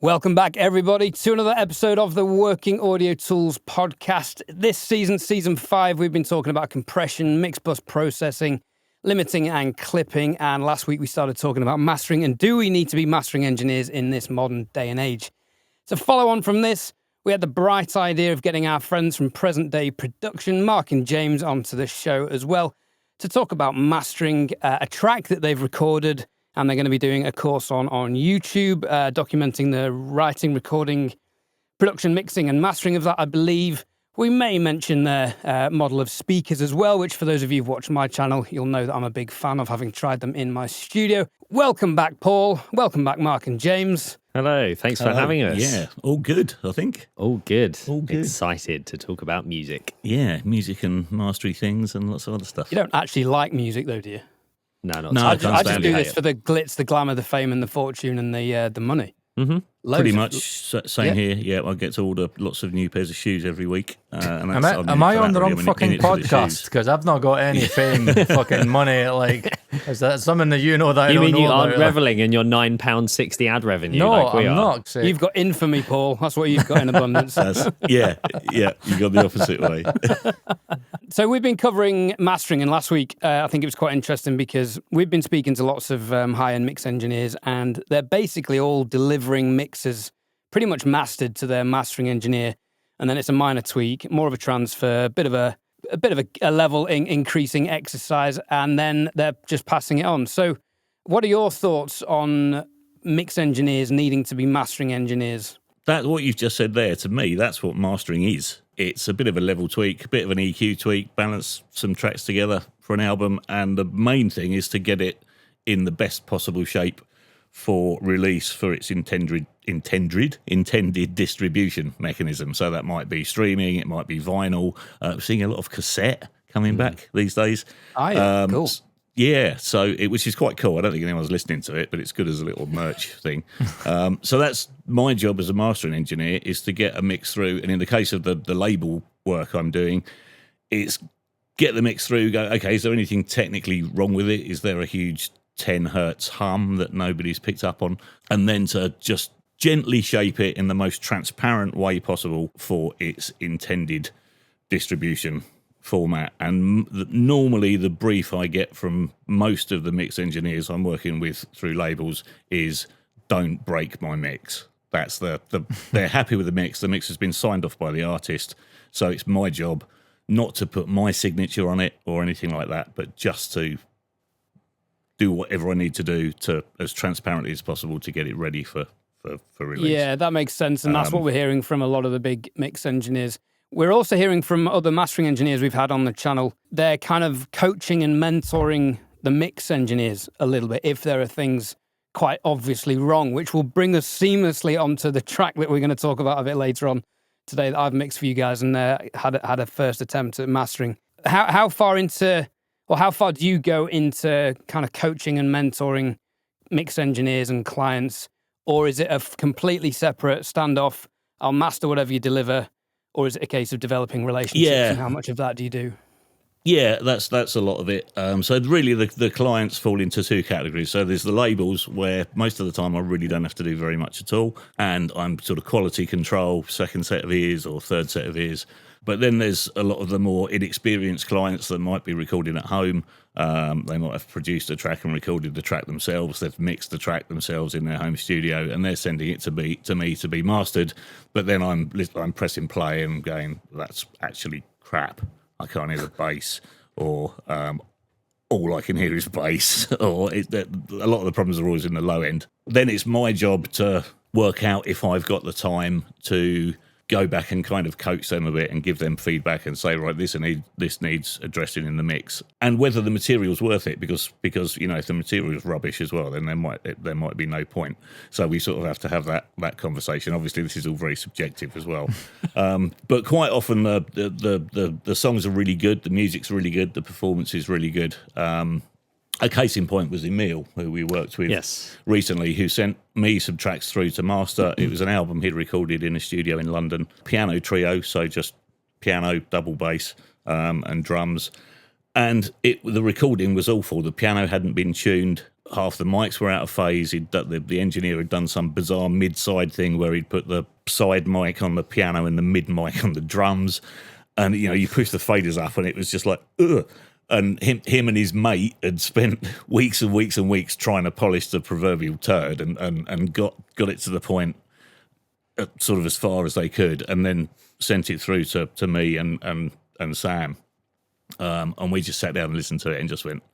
Welcome back, everybody, to another episode of the Working Audio Tools podcast. This season, season 5, we've been talking about compression, mix bus processing, limiting and clipping. And last week we started talking about mastering and do we need to be mastering engineers in this modern day and age? To follow on from this, we had the bright idea of getting our friends from Present Day Production, Mark and James, onto the show as well to talk about mastering a track that they've recorded. And they're going to be doing a course on YouTube, documenting the writing, recording, production, mixing, and mastering of that, I believe. We may mention their model of speakers as well, which for those of you who've watched my channel, you'll know that I'm a big fan of, having tried them in my studio. Welcome back, Paul. Welcome back, Mark and James. Hello, thanks for having us. Yeah, all good, I think. All good. All good. Excited to talk about music. Yeah, music and mastery things and lots of other stuff. You don't actually like music, though, do you? No, I just do this for the glitz, the glamour, the fame, and the fortune, and the money. Mm-hmm. Pretty much same here. Yeah, I get to order lots of new pairs of shoes every week. And am I on the wrong fucking podcast? Because I've not got any fame, fucking money. Like, is that something that you know that I don't know? You mean you aren't about? reveling in your £9.60 ad revenue? No, like we I'm are? not. You've got infamy, Paul. That's what you've got in abundance. Yeah, you got the opposite way. So we've been covering mastering, and last week I think it was quite interesting because we've been speaking to lots of high-end mix engineers, and they're basically all delivering mixes pretty much mastered to their mastering engineer, and then it's a minor tweak, more of a transfer, a bit of a level increasing exercise, and then they're just passing it on. So what are your thoughts on mix engineers needing to be mastering engineers? That's what you've just said there. To me, that's what mastering is. It's a bit of a level tweak, a bit of an EQ tweak, balance some tracks together for an album, and the main thing is to get it in the best possible shape for release for its intended distribution mechanism. So that might be streaming, it might be vinyl. We're seeing a lot of cassette coming back these days. Cool. Yeah, which is quite cool. I don't think anyone's listening to it, but it's good as a little merch thing. So that's my job as a mastering engineer, is to get a mix through. And in the case of the label work I'm doing, it's get the mix through, go, okay, is there anything technically wrong with it? Is there a huge 10 hertz hum that nobody's picked up on? And then to just gently shape it in the most transparent way possible for its intended distribution format. And normally the brief I get from most of the mix engineers I'm working with through labels is, don't break my mix. That's they're happy with the mix. The mix has been signed off by the artist. So it's my job not to put my signature on it or anything like that, but just to do whatever I need to do to, as transparently as possible, to get it ready for release. Yeah, that makes sense. And that's what we're hearing from a lot of the big mix engineers. We're also hearing from other mastering engineers we've had on the channel. They're kind of coaching and mentoring the mix engineers a little bit if there are things quite obviously wrong, which will bring us seamlessly onto the track that we're going to talk about a bit later on today that I've mixed for you guys and had a first attempt at mastering. How far do you go into kind of coaching and mentoring mix engineers and clients? Or is it a completely separate standoff? I'll master whatever you deliver. Or is it a case of developing relationships? Yeah. And how much of that do you do? Yeah, that's a lot of it. So really the clients fall into two categories. So there's the labels where most of the time I really don't have to do very much at all. And I'm sort of quality control, second set of ears or third set of ears. But then there's a lot of the more inexperienced clients that might be recording at home. They might have produced a track and recorded the track themselves. They've mixed the track themselves in their home studio, and they're sending it to me to be mastered. But then I'm pressing play and going, that's actually crap. I can't hear the bass, or all I can hear is bass. Or a lot of the problems are always in the low end. Then it's my job to work out if I've got the time to go back and kind of coach them a bit and give them feedback and say, right, this needs addressing in the mix, and whether the material's worth it, because if the material's rubbish as well, then there might be no point. So we sort of have to have that conversation. Obviously, this is all very subjective as well, but quite often the songs are really good, the music's really good, the performance is really good. A case in point was Emil, who we worked with recently, who sent me some tracks through to master. It was an album he'd recorded in a studio in London. Piano trio, so just piano, double bass, and drums. And the recording was awful. The piano hadn't been tuned. half the mics were out of phase. The engineer had done some bizarre mid-side thing where he'd put the side mic on the piano and the mid mic on the drums. And, you push the faders up and it was just like, ugh. And him and his mate had spent weeks and weeks and weeks trying to polish the proverbial turd and got it to the point sort of as far as they could, and then sent it through to me and Sam. And we just sat down and listened to it and just went,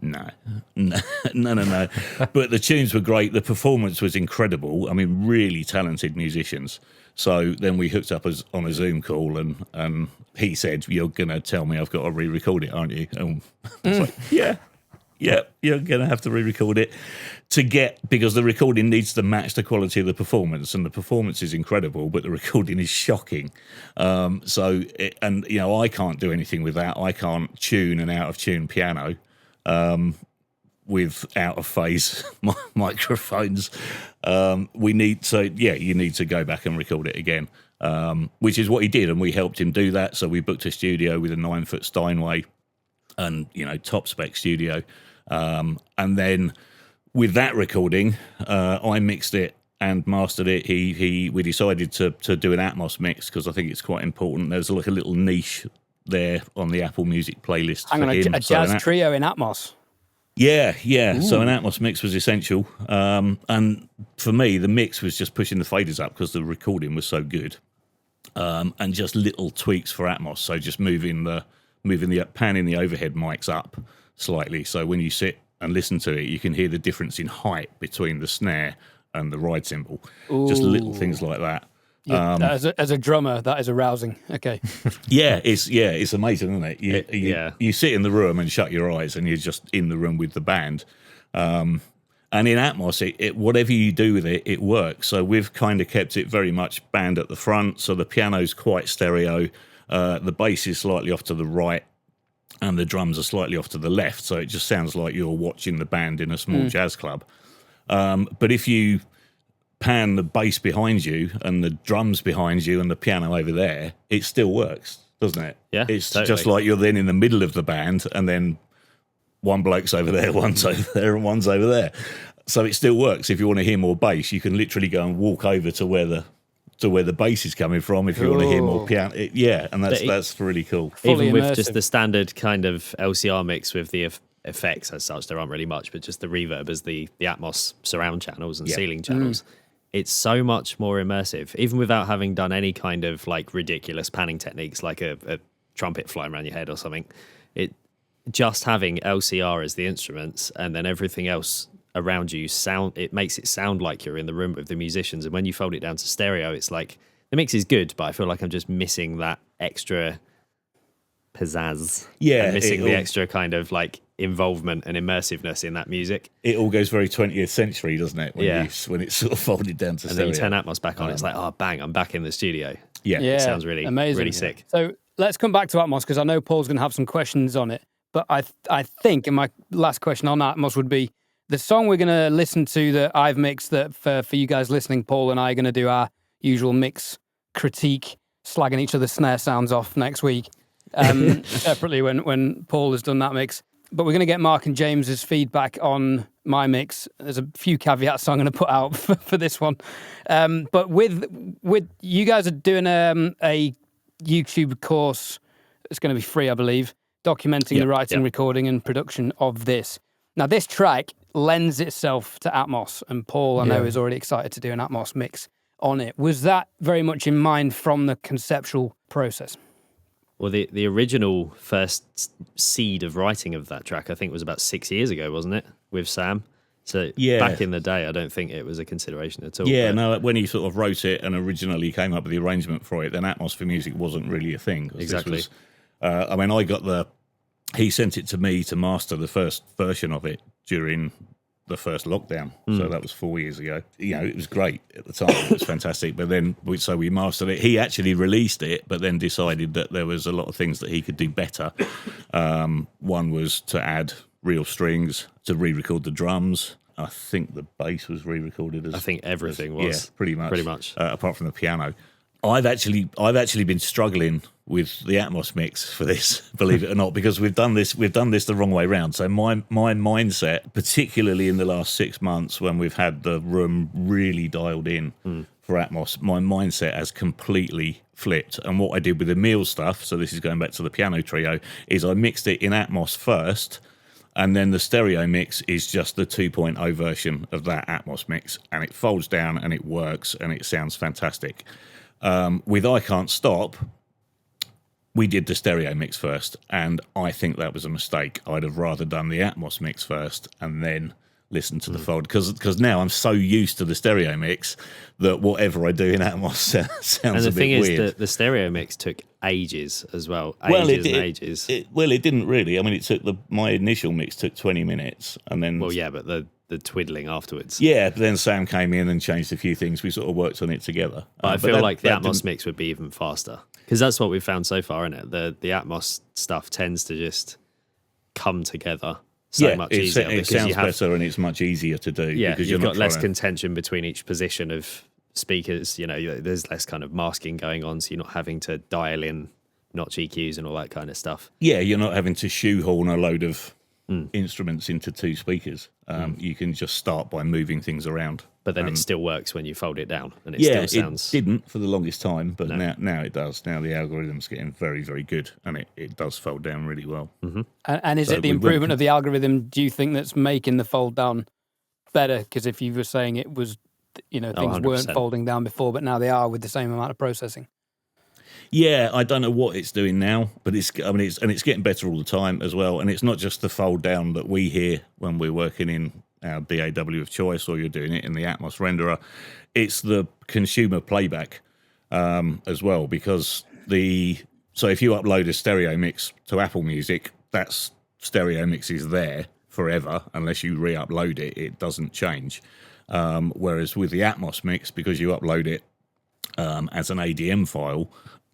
no. But the tunes were great. The performance was incredible. I mean, really talented musicians. So then we hooked up on a Zoom call, and he said, "You're going to tell me I've got to re-record it, aren't you?" And I was like, yeah, you're going to have to re-record it because the recording needs to match the quality of the performance, and the performance is incredible, but the recording is shocking. I can't do anything with that. I can't tune an out-of-tune piano with out-of-phase microphones. You need to go back and record it again, which is what he did, and we helped him do that. So we booked a studio with a 9-foot Steinway and, top spec studio. And then with that recording, I mixed it and mastered it. We decided to do an Atmos mix because I think it's quite important. There's like a little niche there on the Apple Music playlist. Hang on, a jazz trio in Atmos. Yeah. Ooh. So an Atmos mix was essential. And for me, the mix was just pushing the faders up because the recording was so good. And just little tweaks for Atmos. So just panning the overhead mics up slightly. So when you sit and listen to it, you can hear the difference in height between the snare and the ride cymbal. Ooh. Just little things like that. Yeah, as a drummer, that is arousing. Okay. It's amazing, isn't it? You sit in the room and shut your eyes, and you're just in the room with the band. And in Atmos, whatever you do with it, it works. So we've kind of kept it very much band at the front. So the piano's quite stereo, the bass is slightly off to the right, and the drums are slightly off to the left. So it just sounds like you're watching the band in a small jazz club. But if you pan the bass behind you and the drums behind you and the piano over there, it still works, doesn't it? Yeah, it's totally. just like you're then in the middle of the band, and then one bloke's over there, one's over there, and one's over there. So it still works. If you want to hear more bass, you can literally go and walk over to where the bass is coming from. If you want to hear more piano, and that's really cool. Even with just the standard kind of LCR mix with the effects as such, there aren't really much, but just the reverb as the Atmos surround channels and ceiling channels. It's so much more immersive, even without having done any kind of like ridiculous panning techniques like a trumpet flying around your head or something. Just having LCR as the instruments and then everything else around you it makes it sound like you're in the room with the musicians. And when you fold it down to stereo, it's like the mix is good, but I feel like I'm just missing that extra pizzazz. Yeah, and missing the extra kind of like involvement and immersiveness in that music. It all goes very 20th century, doesn't it? When it's sort of folded down to stereo. And then you turn Atmos back on, it's like, oh, bang, I'm back in the studio. Yeah. It sounds really amazing, really sick. So let's come back to Atmos because I know Paul's going to have some questions on it. But I think, and my last question on Atmos would be, the song we're going to listen to that I've mixed, that for you guys listening, Paul and I are going to do our usual mix critique, slagging each other's snare sounds off next week, separately when Paul has done that mix. But we're going to get Mark and James's feedback on my mix. There's a few caveats I'm going to put out for this one. But with you guys are doing a YouTube course. It's going to be free, I believe, documenting the writing, recording, and production of this. Now, this track lends itself to Atmos, and Paul, I know, is already excited to do an Atmos mix on it. Was that very much in mind from the conceptual process? Well, the original first seed of writing of that track, I think, was about 6 years ago, wasn't it, with Sam? So back in the day, I don't think it was a consideration at all. Yeah, no, when he sort of wrote it and originally came up with the arrangement for it, then Atmos for Music wasn't really a thing. Exactly. He sent it to me to master the first version of it during the first lockdown. So that was 4 years ago. It was great at the time. It was fantastic. But then, we mastered it. He actually released it, but then decided that there was a lot of things that he could do better. One was to add real strings, to re-record the drums. I think the bass was re-recorded. I think everything was. Yeah, pretty much. Pretty much. Apart from the piano. I've actually been struggling with the Atmos mix for this, believe it or not, because we've done this the wrong way round. So my mindset, particularly in the last 6 months when we've had the room really dialed in for Atmos, my mindset has completely flipped. And what I did with the meal stuff, so this is going back to the piano trio, is I mixed it in Atmos first, and then the stereo mix is just the 2.0 version of that Atmos mix, and it folds down and it works and it sounds fantastic. With I Can't Stop, we did the stereo mix first, and I think that was a mistake. I'd have rather done the Atmos mix first and then listened to the fold, because now I'm so used to the stereo mix that whatever I do in Atmos sounds a bit weird. And the thing is that the stereo mix took ages as well. Ages. It didn't really. I mean, my initial mix took 20 minutes, and then... Well, yeah, but the twiddling afterwards. Yeah, but then Sam came in and changed a few things. We sort of worked on it together. I feel like the Atmos mix would be even faster, because that's what we've found so far, isn't it? The Atmos stuff tends to just come together much easier. It sounds better and it's much easier to do. Yeah, because you've got less contention between each position of speakers. There's less kind of masking going on, so you're not having to dial in notch EQs and all that kind of stuff. Yeah, you're not having to shoehorn a load of instruments into two speakers. You can just start by moving things around. But then it still works when you fold it down, and it still sounds... it didn't for the longest time, but now it does. Now the algorithm's getting very, very good, and it does fold down really well. Mm-hmm. And is it the improvement of the algorithm, do you think, that's making the fold down better? Because if you were saying it was, things 100%. weren't folding down before, but now they are with the same amount of processing. Yeah, I don't know what it's doing now, but it's getting better all the time as well. And it's not just the fold down that we hear when we're working in our DAW of choice, or you're doing it in the Atmos renderer. It's the consumer playback as well, because so if you upload a stereo mix to Apple Music, that stereo mix is there forever unless you re-upload it. It doesn't change. Whereas with the Atmos mix, because you upload it as an ADM file,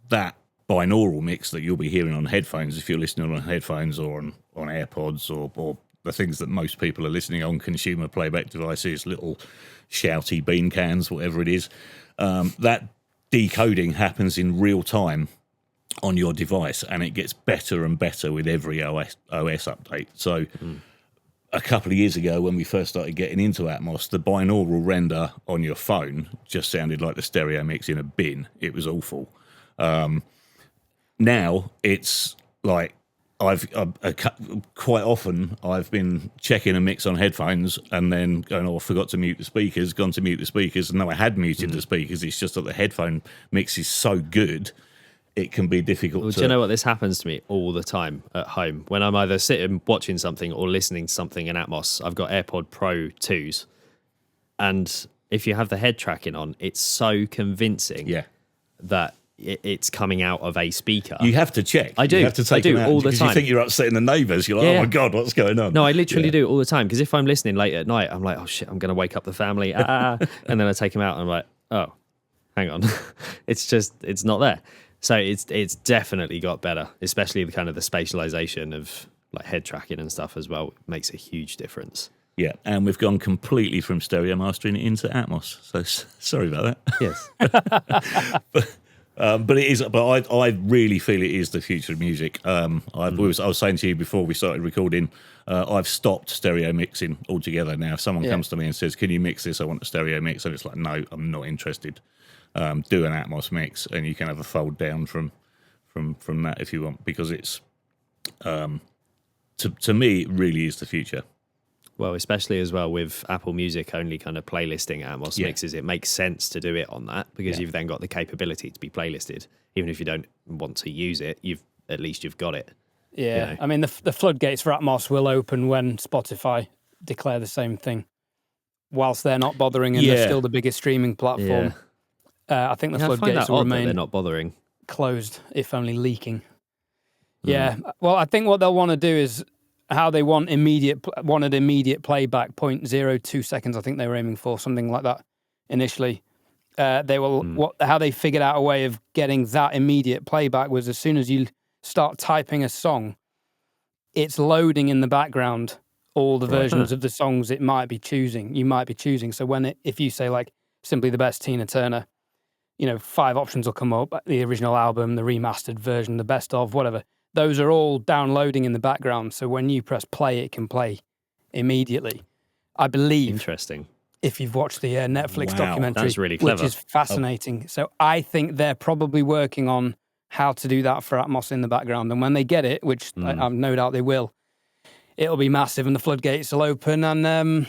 that binaural mix that you'll be hearing on headphones, if you're listening on headphones or on AirPods or the things that most people are listening on consumer playback devices, little shouty bean cans, whatever it is, that decoding happens in real time on your device, and it gets better and better with every OS update. So a couple of years ago, when we first started getting into Atmos, the binaural render on your phone just sounded like the stereo mix in a bin. It was awful. Now it's like quite often I've been checking a mix on headphones and then going, I forgot to mute the speakers, gone to mute the speakers, and no, I had muted the speakers. It's just that the headphone mix is so good, it can be difficult do you know what? This happens to me all the time at home when I'm either sitting watching something or listening to something in Atmos. I've got AirPod Pro 2s, and if you have the head tracking on, it's so convincing that it's coming out of a speaker. You have to check. I do. You have to take them out all the time. You think you're upsetting the neighbours. You're like, oh my God, what's going on? No, I literally do all the time, because if I'm listening late at night, I'm like, oh shit, I'm going to wake up the family. And then I take them out and I'm like, oh, hang on. It's not there. So it's definitely got better, especially the kind of the spatialization of like head tracking and stuff as well. It makes a huge difference. Yeah, and we've gone completely from stereo mastering into Atmos. So sorry about that. Yes. But it is. But I really feel it is the future of music. I was saying to you before we started recording, I've stopped stereo mixing altogether now. If someone comes to me and says, "Can you mix this? I want a stereo mix," and it's like, "No, I'm not interested." Do an Atmos mix, and you can have a fold down from that if you want, because it's to me it really is the future. Well, especially as well with Apple Music only kind of playlisting Atmos mixes, it makes sense to do it on that, because you've then got the capability to be playlisted. Even if you don't want to use it, at least you've got it. Yeah, I mean, the floodgates for Atmos will open when Spotify declare the same thing. Whilst they're not bothering, and they're still the biggest streaming platform, I think the floodgates will remain they're not bothering, closed, if only leaking. Yeah, well, I think what they'll want to do is how they wanted immediate playback, 0.02 seconds. I think they were aiming for something like that initially. They will how they figured out a way of getting that immediate playback was, as soon as you start typing a song, it's loading in the background all the versions of the songs you might be choosing. So if you say like Simply the Best Tina Turner, 5 options will come up: the original album, the remastered version, the best of, whatever. Those are all downloading in the background. So when you press play, it can play immediately. I believe. Interesting. If you've watched the Netflix documentary, that's really clever. Which is fascinating. So I think they're probably working on how to do that for Atmos in the background. And when they get it, which I have no doubt they will, it'll be massive and the floodgates will open and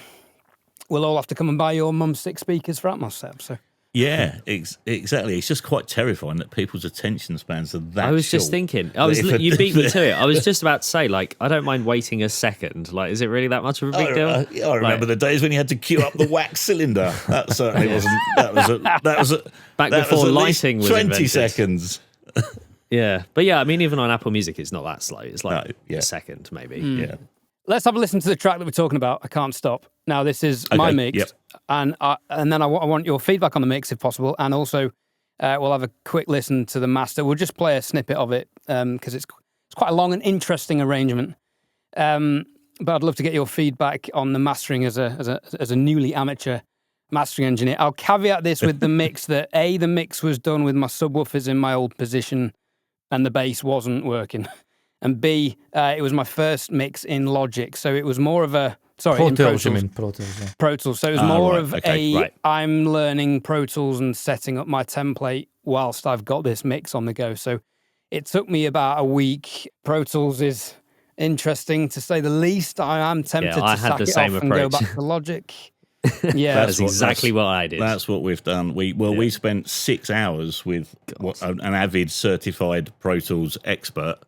we'll all have to come and buy your mum's 6 speakers for Atmos setup. So. Yeah, exactly. It's just quite terrifying that people's attention spans are that I was short. just thinking. You beat me to it. I was just about to say, like, I don't mind waiting a second. Like, is it really that much of a big deal? I remember the days when you had to queue up the wax cylinder. That certainly wasn't. That was back before lighting was 20 invented. seconds. Yeah, but yeah, I mean, even on Apple Music, it's not that slow. It's like a second, maybe. Yeah. Let's have a listen to the track that we're talking about. I Can't Stop. Now, this is my mix, and then I want your feedback on the mix if possible, and also we'll have a quick listen to the master. We'll just play a snippet of it because it's quite a long and interesting arrangement. But I'd love to get your feedback on the mastering as a newly amateur mastering engineer. I'll caveat this with the mix that the mix was done with my subwoofers in my old position, and the bass wasn't working. And B, it was my first mix in Logic, so it was more of a... Sorry, Pro in Tools, Pro Tools. you mean Pro Tools, yeah. Pro Tools. So it was more right. I'm learning Pro Tools and setting up my template whilst I've got this mix on the go. So it took me about a week. Pro Tools is interesting, to say the least. I am tempted to sack it off and go back to Logic. Yeah, that's exactly what I did. That's what we've done. We spent 6 hours with an avid certified Pro Tools expert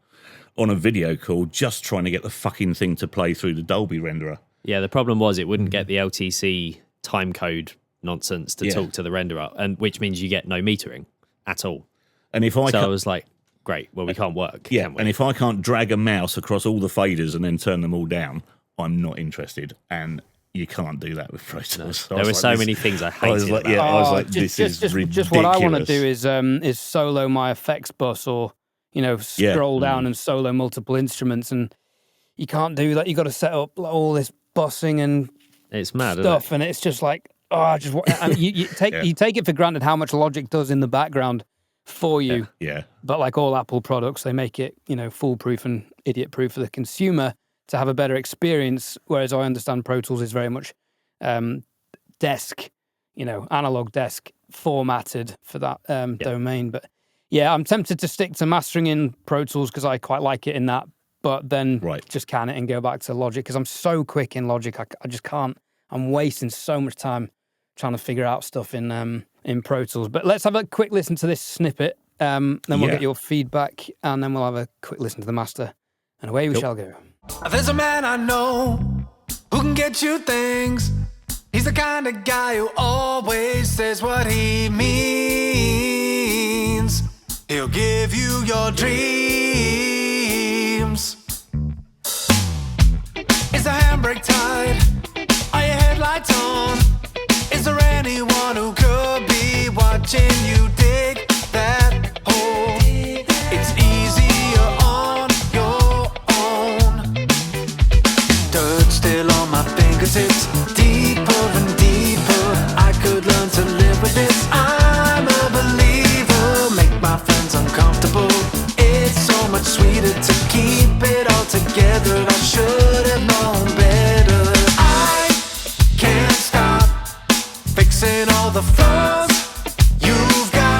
on a video call just trying to get the fucking thing to play through the Dolby renderer. Yeah, the problem was it wouldn't get the LTC timecode nonsense to talk to the renderer, and which means you get no metering at all. And if I was like, great, well, we can't work. Can we? And if I can't drag a mouse across all the faders and then turn them all down, I'm not interested. And you can't do that with Pro Tools. There were so many things I hated about it. I was like, this is ridiculous. Just what I want to do is solo my effects bus or scroll down and solo multiple instruments, and you can't do that. You got to set up all this bussing and it's mad stuff, and it's just like you take it for granted how much Logic does in the background for you. Yeah. But like all Apple products, they make it foolproof and idiot-proof for the consumer to have a better experience. Whereas I understand Pro Tools is very much desk, analog desk formatted for that domain, but. Yeah, I'm tempted to stick to mastering in Pro Tools because I quite like it in that, but then just can it and go back to Logic because I'm so quick in Logic. I just can't. I'm wasting so much time trying to figure out stuff in Pro Tools. But let's have a quick listen to this snippet. Then we'll get your feedback, and then we'll have a quick listen to the master, and away we shall go. There's a man I know who can get you things. He's the kind of guy who always says what he means. He'll give you your dreams. Is the handbrake tight? Are your headlights on? Is there anyone who could be watching you dig that hole? It's easier on your own. Dirt still on my fingertips, deeper and deeper. I could learn to live with this. I'm a believer. Make my friends uncomfortable. It's so much sweeter to keep it all together. I should have known better. I can't stop fixing all the flaws you've got.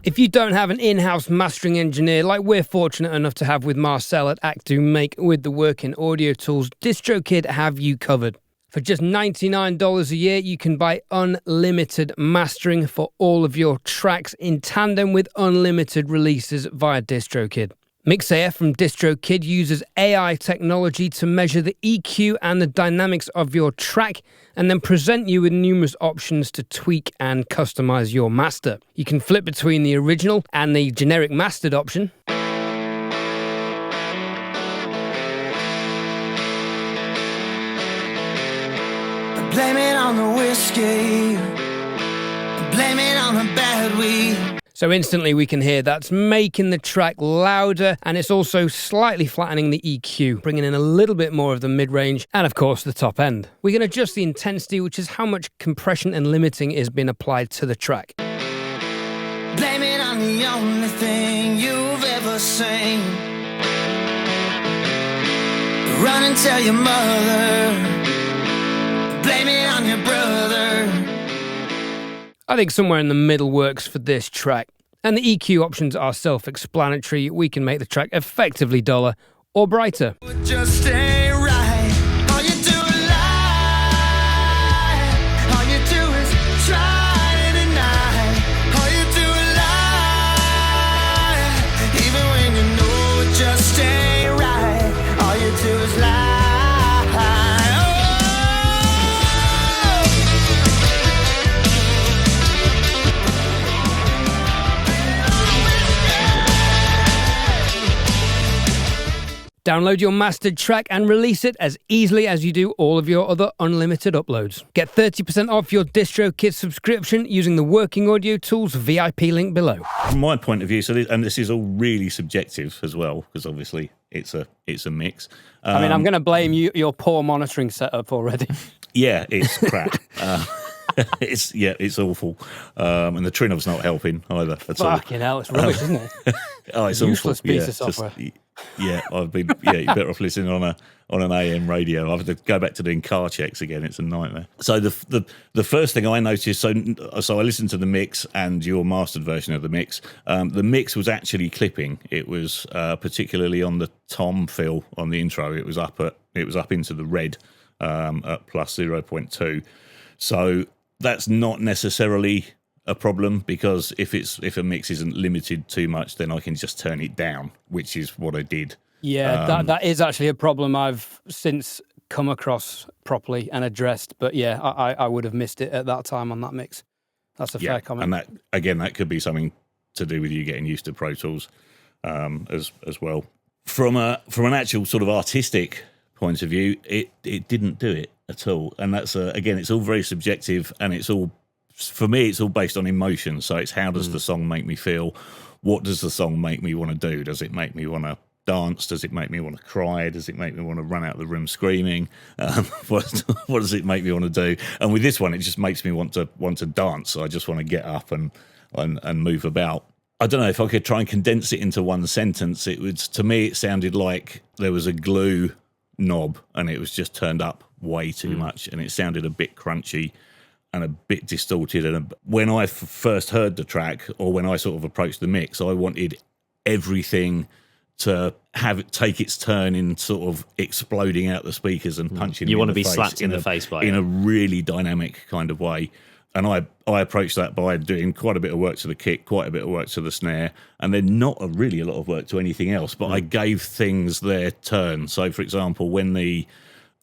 If you don't have an in-house mastering engineer like we're fortunate enough to have with Marcel at Actu Make with the working audio tools, DistroKid have you covered. For just $99 a year, you can buy unlimited mastering for all of your tracks in tandem with unlimited releases via DistroKid. Mixair from DistroKid uses AI technology to measure the EQ and the dynamics of your track and then present you with numerous options to tweak and customize your master. You can flip between the original and the generic mastered option. Blame it on the whiskey. Blame it on the bad weed. So instantly we can hear that's making the track louder, and it's also slightly flattening the EQ, bringing in a little bit more of the mid-range and of course the top end. We can adjust the intensity, which is how much compression and limiting is being applied to the track. Blame it on the only thing you've ever seen. Run and tell your mother. Blame it on your brother. I think somewhere in the middle works for this track. And the EQ options are self-explanatory. We can make the track effectively duller or brighter. Just ain't right. All you do is lie. All you do is try to deny. All you do is lie. Even when you know it just ain't right. All you do is lie. Download your mastered track and release it as easily as you do all of your other unlimited uploads. Get 30% off your DistroKid subscription using the Working Audio Tools VIP link below. From my point of view, and this is all really subjective as well, because obviously it's a mix. I mean, I'm going to blame your poor monitoring setup already. Yeah, it's crap. It's awful. And the Trinov's not helping either at all. Fucking hell, it's rubbish, isn't it? Oh, it's useless awful. piece of software. You're better off listening on an AM radio. I have to go back to doing car checks again. It's a nightmare. So the first thing I noticed, so I listened to the mix and your mastered version of the mix. The mix was actually clipping. It was particularly on the tom fill on the intro. It was up into the red at plus 0.2. So that's not necessarily a problem, because if a mix isn't limited too much, then I can just turn it down, which is what I did. Yeah, that is actually a problem I've since come across properly and addressed. But yeah, I would have missed it at that time on that mix. That's a fair comment. And that could be something to do with you getting used to Pro Tools as well. From an actual sort of artistic point of view, it didn't do it at all. And that's again, it's all very subjective, and it's all, for me, it's all based on emotion. So it's how does the song make me feel? What does the song make me want to do? Does it make me want to dance? Does it make me want to cry? Does it make me want to run out of the room screaming? What does it make me want to do? And with this one, it just makes me want to dance. I just want to get up and move about. I don't know if I could try and condense it into one sentence. To me, it sounded like there was a glue knob and it was just turned up way too much, and it sounded a bit crunchy and a bit distorted. And when I first heard the track, or when I sort of approached the mix, I wanted everything to have it take its turn in sort of exploding out the speakers and punching. You want to be slapped in the face by in a really dynamic kind of way. And I approached that by doing quite a bit of work to the kick, quite a bit of work to the snare, and then not really a lot of work to anything else. But I gave things their turn. So, for example, when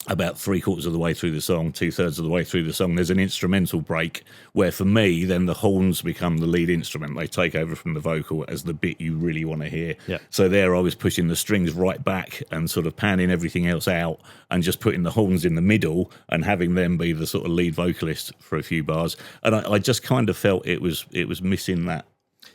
about 3/4 of the way through the song, 2/3 of the way through the song, there's an instrumental break where, for me, then the horns become the lead instrument. They take over from the vocal as the bit you really want to hear. Yeah. So there I was pushing the strings right back and sort of panning everything else out and just putting the horns in the middle and having them be the sort of lead vocalist for a few bars. And I just kind of felt it was missing that.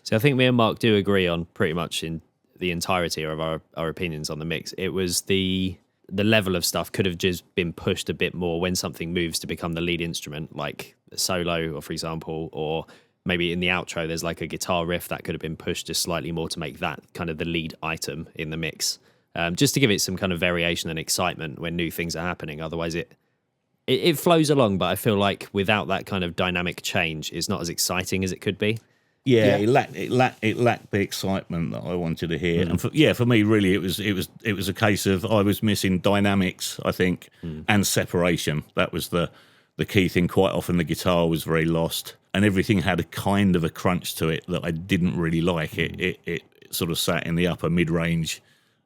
So I think me and Mark do agree on pretty much in the entirety of our opinions on the mix. It was the level of stuff could have just been pushed a bit more when something moves to become the lead instrument, like a solo, or for example, or maybe in the outro there's like a guitar riff that could have been pushed just slightly more to make that kind of the lead item in the mix, just to give it some kind of variation and excitement when new things are happening. Otherwise it flows along, but I feel like without that kind of dynamic change, it's not as exciting as it could be. Yeah, it lacked the excitement that I wanted to hear, and for me, really, it was a case of I was missing dynamics, I think, and separation. That was the key thing. Quite often, the guitar was very lost, and everything had a kind of a crunch to it that I didn't really like. It sort of sat in the upper mid range.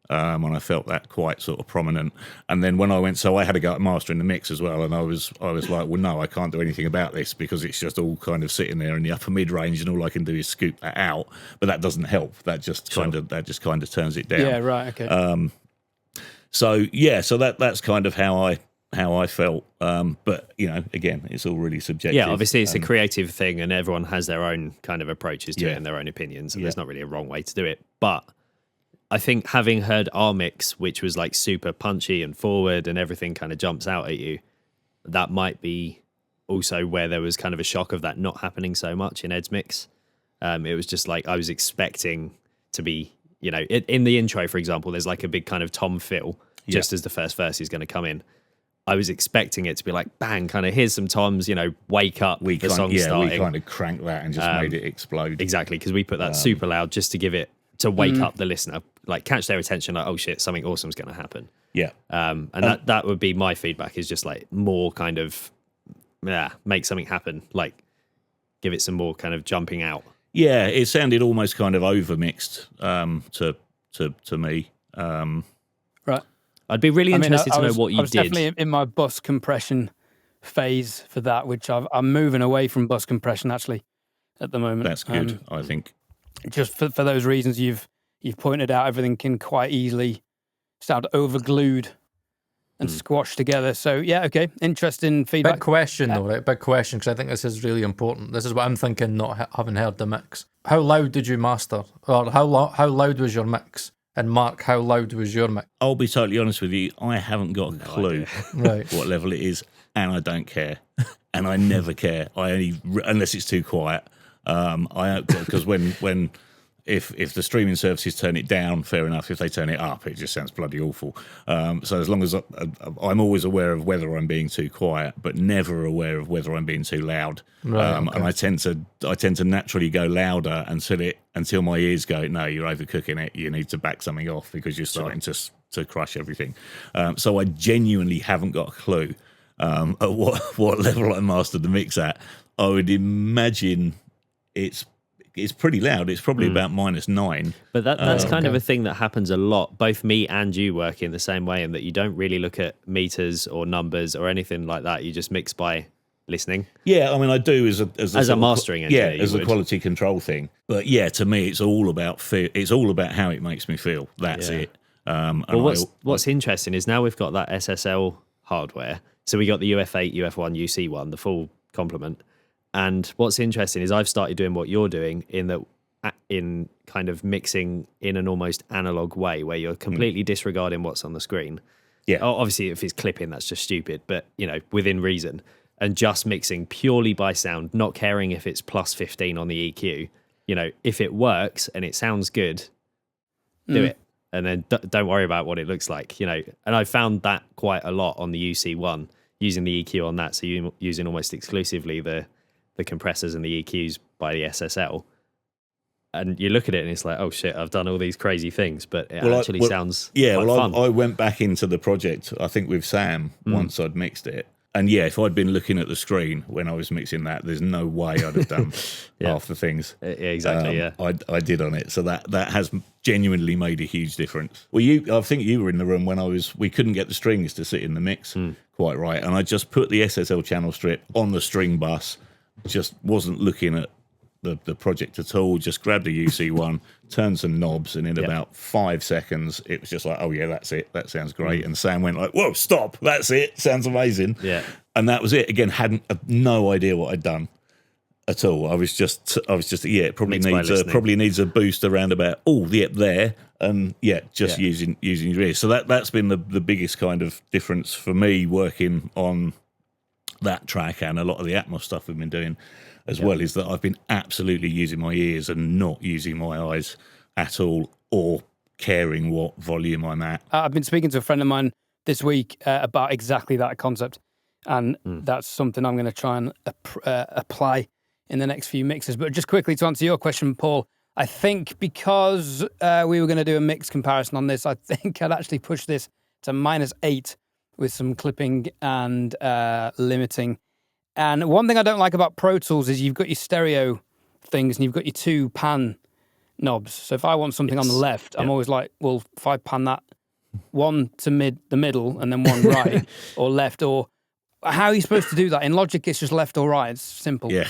And I felt that quite sort of prominent. And then when I went, so I had to go at mastering the mix as well. And I was like, well, no, I can't do anything about this because it's just all kind of sitting there in the upper mid range, and all I can do is scoop that out. But that doesn't help. That just kind of turns it down. Yeah, right. Okay. So that's kind of how I felt. But again, it's all really subjective. Yeah, obviously it's a creative thing, and everyone has their own kind of approaches to it and their own opinions. And there's not really a wrong way to do it, but I think having heard our mix, which was like super punchy and forward and everything kind of jumps out at you, that might be also where there was kind of a shock of that not happening so much in Ed's mix. It was just like I was expecting to be, in the intro, for example, there's like a big kind of tom fill just as the first verse is going to come in. I was expecting it to be like, bang, kind of here's some toms, wake up, the song starting. We kind of cranked that and just made it explode. Exactly, because we put that super loud just to give it, to wake up the listener, like catch their attention, like, oh shit, something awesome's going to happen. Yeah. And that would be my feedback, is just like more kind of, make something happen, like give it some more kind of jumping out. Yeah, it sounded almost kind of over mixed to me. Right. I'd be really interested to know what you I was did. Definitely in my bus compression phase for that, which I'm moving away from bus compression actually at the moment. That's good, I think. Just for those reasons you've pointed out, everything can quite easily sound overglued and squashed together. So yeah, okay, interesting feedback. Big question though, right? Big question, because I think this is really important. This is what I'm thinking, not having heard the mix. How loud did you master, or how loud was your mix? And Mark, how loud was your mix? I'll be totally honest with you, I haven't got a clue right. what level it is, and I don't care, and I never care. I only unless it's too quiet. Because when if the streaming services turn it down, fair enough. If they turn it up, it just sounds bloody awful. So as long as I'm always aware of whether I'm being too quiet, but never aware of whether I'm being too loud. Right, okay. And I tend to naturally go louder until my ears go, no, you're overcooking it. You need to back something off because you're starting to crush everything. So I genuinely haven't got a clue at what level I mastered the mix at. I would imagine it's pretty loud. It's probably about -9. But that's kind of a thing that happens a lot. Both me and you work in the same way, in that you don't really look at meters or numbers or anything like that. You just mix by listening. Yeah, I mean, I do as a mastering engineer. Yeah, as a quality control thing. But yeah, to me, it's all about It's all about how it makes me feel. That's it. Well, what's interesting is now we've got that SSL hardware. So we got the UF8, UF1, UC1, the full complement. And what's interesting is I've started doing what you're doing, in kind of mixing in an almost analog way, where you're completely disregarding what's on the screen. Yeah. Obviously, if it's clipping, that's just stupid, but within reason, and just mixing purely by sound, not caring if it's plus 15 on the EQ. If it works and it sounds good, do it, and then don't worry about what it looks like. And I found that quite a lot on the UC1, using the EQ on that. So you using almost exclusively the compressors and the EQs by the SSL, and you look at it and it's like, oh shit, I've done all these crazy things, but it actually sounds fun. I went back into the project, I think with Sam, once I'd mixed it, and if I'd been looking at the screen when I was mixing that, there's no way I'd have done half the things. Exactly. I did on it, so that has genuinely made a huge difference. Well, I think you were in the room when we couldn't get the strings to sit in the mix quite right, and I just put the SSL channel strip on the string bus. Just wasn't looking at the project at all, just grabbed a UC1, turned some knobs, and in about 5 seconds, it was just like, oh yeah, that's it. That sounds great. And Sam went like, whoa, stop. That's it. Sounds amazing. Yeah. And that was it. Again, had no idea what I'd done at all. I was just it probably needs a boost around about, there. And just using your ears. So that's been the biggest kind of difference for me working on that track, and a lot of the Atmos stuff we've been doing as well, is that I've been absolutely using my ears and not using my eyes at all, or caring what volume I'm at. I've been speaking to a friend of mine this week about exactly that concept, and that's something I'm going to try and apply in the next few mixes. But just quickly to answer your question, Paul, I think because we were going to do a mix comparison on this, I think I'd actually push this to -8 with some clipping and limiting. And one thing I don't like about Pro Tools is you've got your stereo things and you've got your 2 pan knobs. So if I want something on the left, I'm always like, well, if I pan that one to the middle and then one right or left, or how are you supposed to do that? In Logic, it's just left or right. It's simple. Yeah.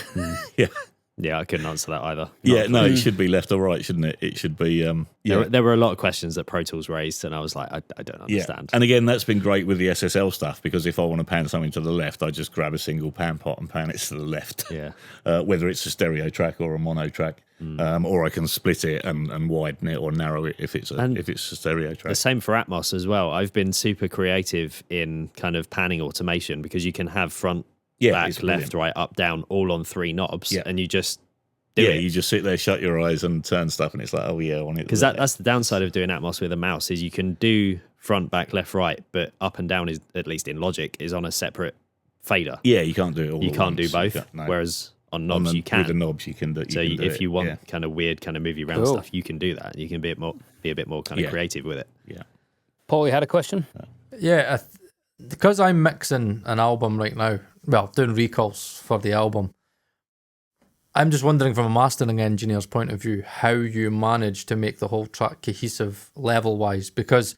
Yeah, I couldn't answer that either. It should be left or right, shouldn't it? It should be. There were a lot of questions that Pro Tools raised, and I was like, I don't understand. And again, that's been great with the SSL stuff, because if I want to pan something to the left, I just grab a single pan pot and pan it to the left. Yeah. Whether it's a stereo track or a mono track, or I can split it and widen it or narrow it if it's a stereo track. The same for Atmos as well. I've been super creative in kind of panning automation, because you can have front, back, left, right, up, down, all on 3 knobs, and you just do it. You just sit there, shut your eyes, and turn stuff, and it's like, oh yeah, I want it. Because that's the downside of doing Atmos with a mouse, is you can do front, back, left, right, but up and down is, at least in Logic, is on a separate fader. Yeah, you can't do it all. You can't do both. No. Whereas on knobs you can. With the knobs you can do. So if you want kind of weird, kind of movie around stuff, you can do that. You can be a bit more kind of creative with it. Yeah. Paul, you had a question? Yeah, because I'm mixing an album right now, well, doing recalls for the album, I'm just wondering from a mastering engineer's point of view how you manage to make the whole track cohesive level-wise, because,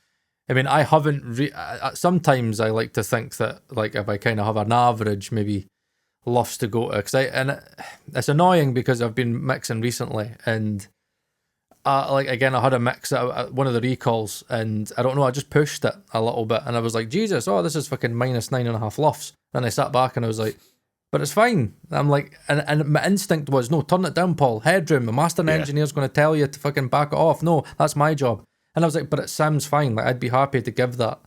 I mean, I haven't... sometimes I like to think that, like, if I kind of have an average, maybe luffs to go to, and it's annoying because I've been mixing recently, and again, I had a mix at one of the recalls, and I don't know, I just pushed it a little bit, and I was like, Jesus, this is fucking -9.5 luffs. Then I sat back and I was like, but it's fine. I'm like, and my instinct was, no, turn it down, Paul. Headroom. The mastering engineer's going to tell you to fucking back it off. No, that's my job. And I was like, but it sounds fine. Like, I'd be happy to give that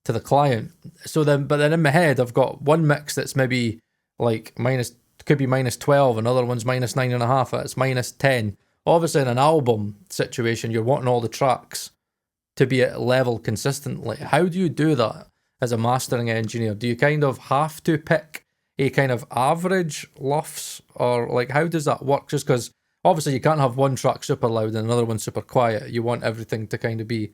to the client. So then, but then in my head, I've got one mix that's maybe like could be -12, another one's -9.5, it's -10. Obviously, in an album situation, you're wanting all the tracks to be at level consistently. How do you do that as a mastering engineer? Do you kind of have to pick a kind of average luffs, or like how does that work? Just because obviously you can't have one track super loud and another one super quiet. You want everything to kind of be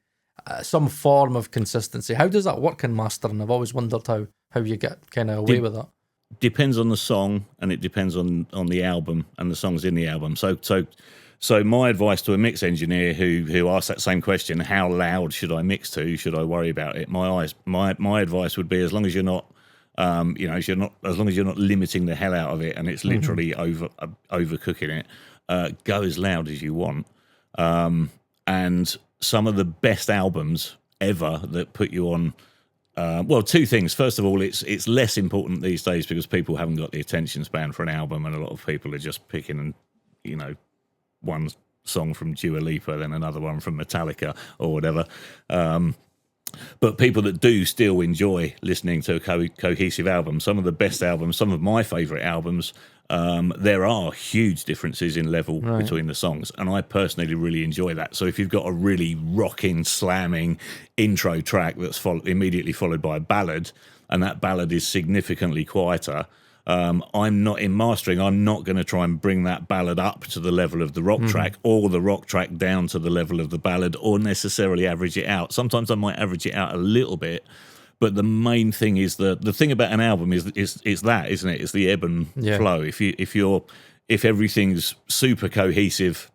some form of consistency. How does that work in mastering? I've always wondered how you get kind of away with that. Depends on the song, and it depends on the album and the songs in the album. So my advice to a mix engineer who asks that same question, how loud should I mix to? Should I worry about it? My advice would be, as long as you're not, as long as you're not limiting the hell out of it, and it's literally overcooking it, go as loud as you want. And some of the best albums ever that put you on. Two things. First of all, it's less important these days because people haven't got the attention span for an album, and a lot of people are just picking one song from Dua Lipa, then another one from Metallica or whatever. But people that do still enjoy listening to a cohesive album, some of the best albums, some of my favourite albums, there are huge differences in level between the songs, and I personally really enjoy that. So if you've got a really rocking, slamming intro track that's immediately followed by a ballad, and that ballad is significantly quieter, I'm not in mastering. I'm not going to try and bring that ballad up to the level of the rock track, or the rock track down to the level of the ballad, or necessarily average it out. Sometimes I might average it out a little bit, but the main thing is the thing about an album is that, isn't it? It's the ebb and flow. If everything's super cohesive,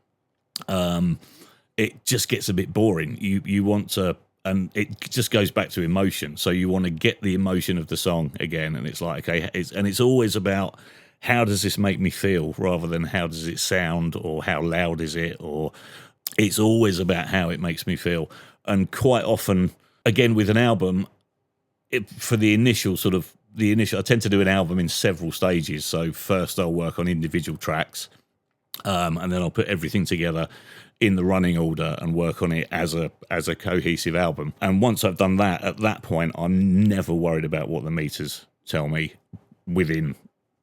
it just gets a bit boring. You want to. And it just goes back to emotion. So you want to get the emotion of the song again. And it's like, okay, it's always about how does this make me feel, rather than how does it sound, or how loud is it, or it's always about how it makes me feel. And quite often, again, with an album, I tend to do an album in several stages. So first I'll work on individual tracks, and then I'll put everything together in the running order and work on it as a cohesive album. And once I've done that, at that point, I'm never worried about what the meters tell me, within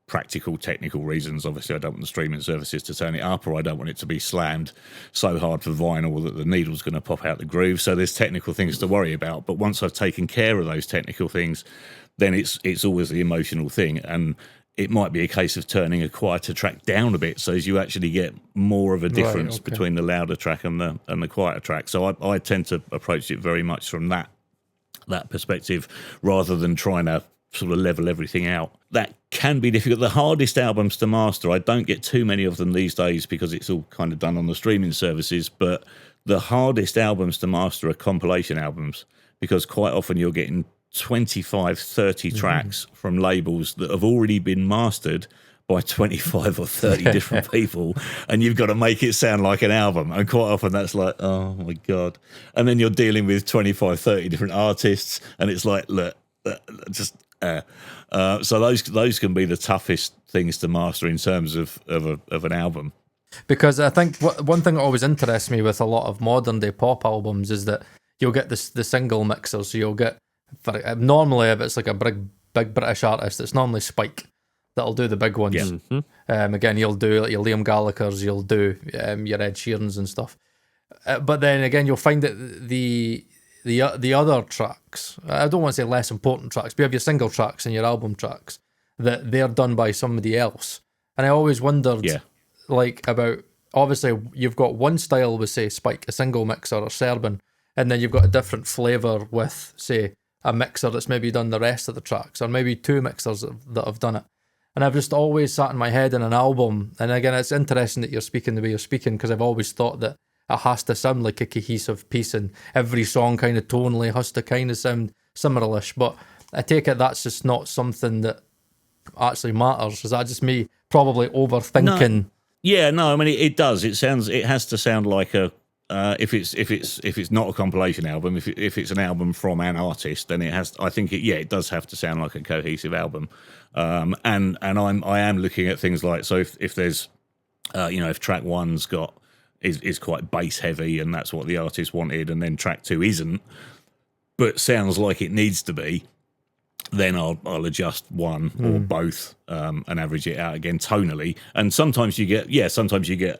practical, technical reasons. Obviously, I don't want the streaming services to turn it up, or I don't want it to be slammed so hard for vinyl that the needle's going to pop out the groove. So there's technical things to worry about. But once I've taken care of those technical things, then it's always the emotional thing. And it might be a case of turning a quieter track down a bit, so as you actually get more of a difference between the louder track and the quieter track. So I tend to approach it very much from that perspective, rather than trying to sort of level everything out. That can be difficult. The hardest albums to master, I don't get too many of them these days because it's all kind of done on the streaming services, but the hardest albums to master are compilation albums, because quite often you're getting 25, 30 tracks from labels that have already been mastered by 25 or 30 different people, and you've got to make it sound like an album. And quite often that's like, oh my God. And then you're dealing with 25, 30 different artists, and it's like, look, so those can be the toughest things to master in terms of an album. Because I think one thing that always interests me with a lot of modern day pop albums is that you'll get the single mixers. So you'll get, normally if it's like a big British artist, it's normally Spike that'll do the big ones. Yeah. Mm-hmm. Again, you'll do like your Liam Gallagher's, you'll do your Ed Sheeran's and stuff. But then again, you'll find that the other tracks, I don't want to say less important tracks, but you have your single tracks and your album tracks, that they're done by somebody else. And I always wondered, like, about, obviously you've got one style with, say, Spike, a single mixer or Serban, and then you've got a different flavour with, say, a mixer that's maybe done the rest of the tracks, or maybe two mixers that have done it. And I've just always sat in my head in an album, and again, it's interesting that you're speaking the way you're speaking, because I've always thought that it has to sound like a cohesive piece, and every song kind of tonally has to kind of sound similar-ish. But I take it that's just not something that actually matters. Is that just me probably overthinking? No. Yeah, no, I mean it does. It has to sound like a if it's not a compilation album, if it's an album from an artist, then it has. I think it does have to sound like a cohesive album. And I am looking at things like, so if there's if track one's is quite bass heavy and that's what the artist wanted, and then track two isn't, but sounds like it needs to be, then I'll adjust one or both and average it out again tonally. And sometimes you get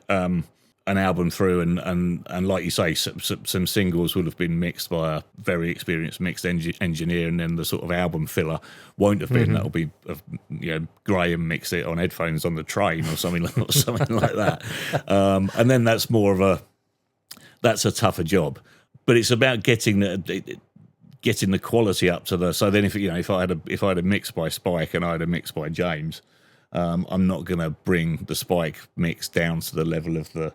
an album through and like you say, some singles would have been mixed by a very experienced mixed engineer, and then the sort of album filler won't have been. That'll be Graham mixed it on headphones on the train or something like that. And then that's that's a tougher job. But it's about getting the quality up to the. So then if I had a mix by Spike and I had a mix by James, I'm not going to bring the Spike mix down to the level of the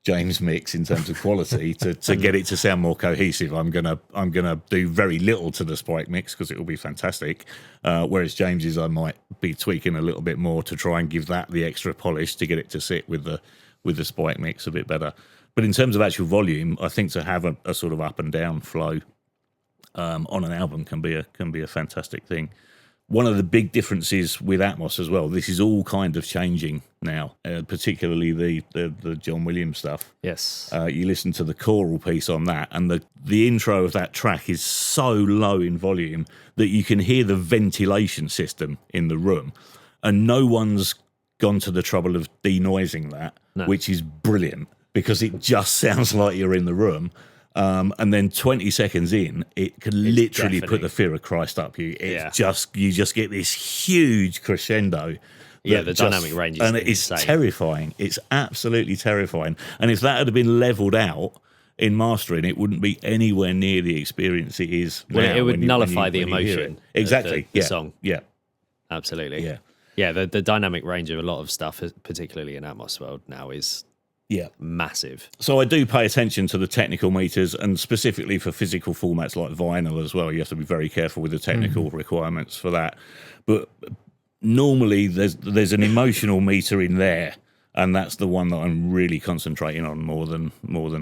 James mix in terms of quality to get it to sound more cohesive. I'm gonna do very little to the Spike mix because it will be fantastic. Whereas James's, I might be tweaking a little bit more to try and give that the extra polish to get it to sit with the Spike mix a bit better. But in terms of actual volume, I think to have a sort of up and down flow on an album can be a fantastic thing. One of the big differences with Atmos as well, this is all kind of changing now, particularly the John Williams stuff. Yes. You listen to the choral piece on that, and the intro of that track is so low in volume that you can hear the ventilation system in the room, and no one's gone to the trouble of denoising that, which is brilliant, because it just sounds like you're in the room. And then 20 seconds in, it can literally put the fear of Christ up you. You just get this huge crescendo. Yeah, the dynamic range is insane. It's terrifying. It's absolutely terrifying. And if that had been leveled out in mastering, it wouldn't be anywhere near the experience it is now. It would nullify the emotion. Exactly. The song. Yeah. Absolutely. Yeah. Yeah, the dynamic range of a lot of stuff, particularly in Atmos world now, is massive. So I do pay attention to the technical meters, and specifically for physical formats like vinyl as well. You have to be very careful with the technical requirements for that. But normally there's an emotional meter in there, and that's the one that I'm really concentrating on more than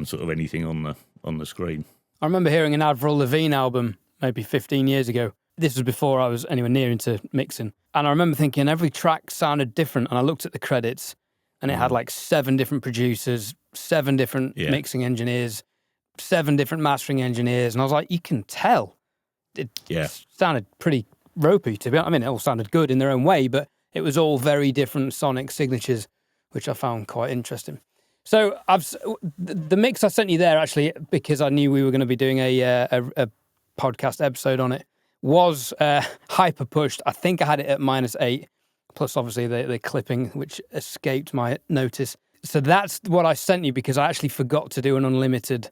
sort of anything on the screen. I remember hearing an Avril Lavigne album maybe 15 years ago. This was before I was anywhere near into mixing. And I remember thinking every track sounded different, and I looked at the credits, and it had like 7 different producers, 7 different mixing engineers, 7 different mastering engineers. And I was like, you can tell. It sounded pretty ropey, to be honest. I mean, it all sounded good in their own way, but it was all very different sonic signatures, which I found quite interesting. So the mix I sent you there, actually, because I knew we were going to be doing a podcast episode on it, was hyper pushed. I think I had it at -8. plus obviously the clipping, which escaped my notice. So that's what I sent you because I actually forgot to do an unlimited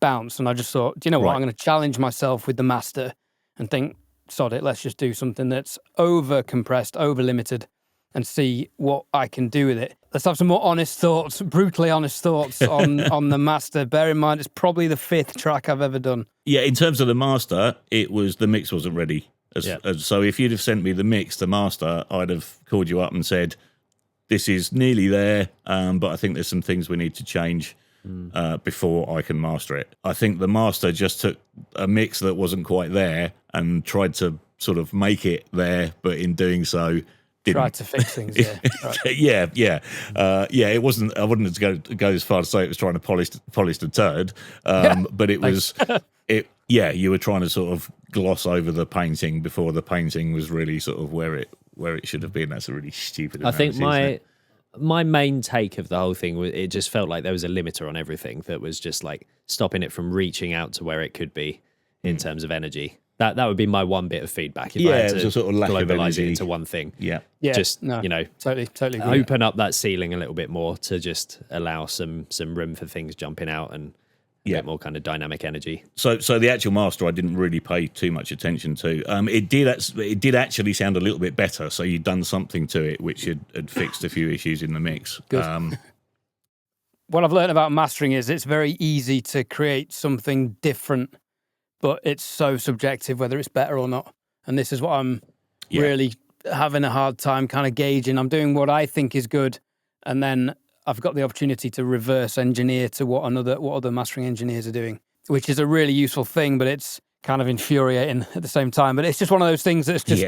bounce. And I just thought, do you know what? Right. I'm going to challenge myself with the master and think, sod it, let's just do something that's over compressed, over limited, and see what I can do with it. Let's have some more honest thoughts, brutally honest thoughts on the master. Bear in mind, it's probably the 5th track I've ever done. Yeah, in terms of the master, the mix wasn't ready. So if you'd have sent me the mix, the master, I'd have called you up and said, this is nearly there, but I think there's some things we need to change before I can master it. I think the master just took a mix that wasn't quite there and tried to sort of make it there, but in doing so, didn't. Tried to fix things, yeah. Right. yeah. It wasn't. I wouldn't go as far to say it was trying to polish the turd, but it was. You were trying to sort of gloss over the painting before the painting was really sort of where it should have been. That's a really stupid. I think my main take of the whole thing was it just felt like there was a limiter on everything that was just like stopping it from reaching out to where it could be in terms of energy. That would be my one bit of feedback. If I had to it was a sort of lack of globalize energy. it into one thing. Yeah, Just, no, you know, totally agree. open up that ceiling a little bit more to just allow some room for things jumping out and a bit more kind of dynamic energy. So the actual master, I didn't really pay too much attention to. It did actually sound a little bit better. So you'd done something to it, which had fixed a few issues in the mix. Good. What I've learned about mastering is it's very easy to create something different, but it's so subjective whether it's better or not. And this is what I'm really having a hard time kind of gauging. I'm doing what I think is good, and then I've got the opportunity to reverse engineer to what other mastering engineers are doing, which is a really useful thing, but it's kind of infuriating at the same time. But it's just one of those things that's just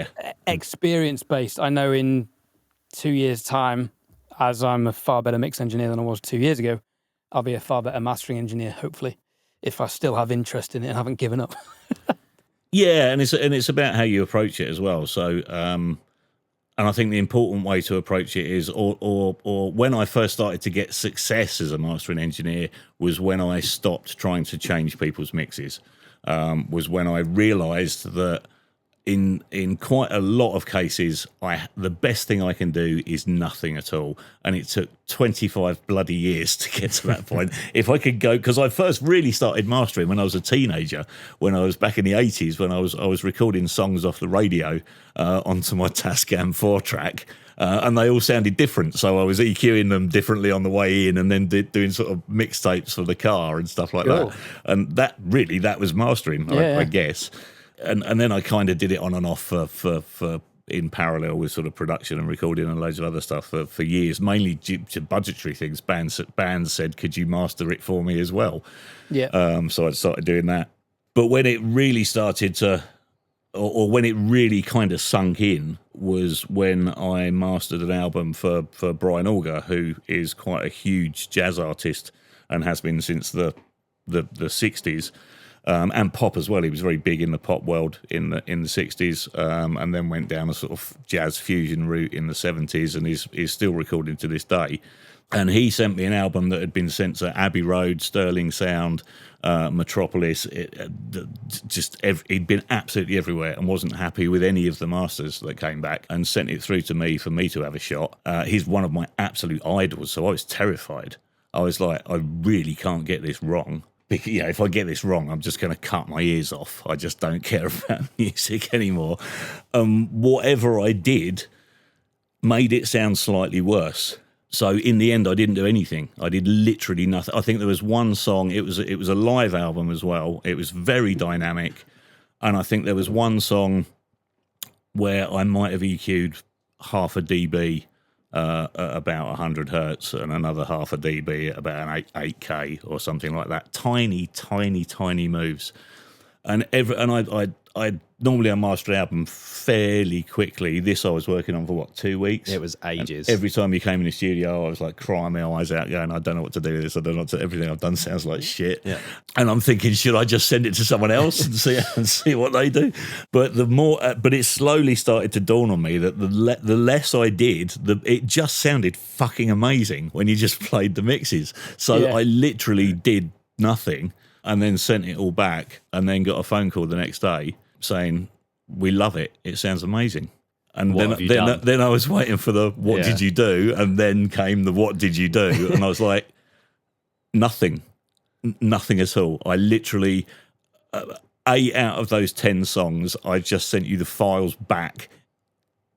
experience-based. I know in 2 years' time, as I'm a far better mix engineer than I was 2 years ago, I'll be a far better mastering engineer, hopefully, if I still have interest in it and haven't given up. Yeah, and it's about how you approach it as well. So, and I think the important way to approach it is, or when I first started to get success as a mastering engineer, was when I stopped trying to change people's mixes. Was when I realised that in quite a lot of cases, the best thing I can do is nothing at all. And it took 25 bloody years to get to that point. If I could go, because I first really started mastering when I was a teenager, when I was back in the 80s, when I was recording songs off the radio onto my Tascam 4-track. And they all sounded different, so I was EQing them differently on the way in, and then doing sort of mixtapes for the car and stuff like that. And that was mastering, I guess. And then I kind of did it on and off for in parallel with sort of production and recording and loads of other stuff for years, mainly due to budgetary things. Bands said, "Could you master it for me as well?" Yeah. So I started doing that. But when it really started to, or when it really kind of sunk in, was when I mastered an album for Brian Auger, who is quite a huge jazz artist and has been since the 60s. And pop as well. He was very big in the pop world in the 60s, and then went down a sort of jazz fusion route in the 70s, and is still recording to this day. And he sent me an album that had been sent to Abbey Road, Sterling Sound, Metropolis. He'd been absolutely everywhere and wasn't happy with any of the masters that came back, and sent it through to me for me to have a shot. He's one of my absolute idols, so I was terrified. I was like, I really can't get this wrong. If I get this wrong, I'm just going to cut my ears off. I just don't care about music anymore. Whatever I did made it sound slightly worse. So in the end, I didn't do anything. I did literally nothing. I think there was one song. It was a live album as well. It was very dynamic, and I think there was one song where I might have EQ'd half a dB. At about 100 hertz, and another half a dB at about an 8K or something like that. Tiny moves, and I normally I master an album fairly quickly. This I was working on for 2 weeks. It was ages. And every time you came in the studio, I was like crying my eyes out, going, I don't know what to do with this. I don't know what to, everything I've done sounds like shit. Yeah. And I'm thinking, should I just send it to someone else and see what they do? But but it slowly started to dawn on me that the less I did, it just sounded fucking amazing when you just played the mixes. So I literally did nothing, and then sent it all back, and then got a phone call the next day saying, we love it. It sounds amazing. And What have you done? then I was waiting for the what Yeah. did you do? And then came the what did you do? And I was like, nothing at all. I literally, 8 out of those 10 songs, I just sent you the files back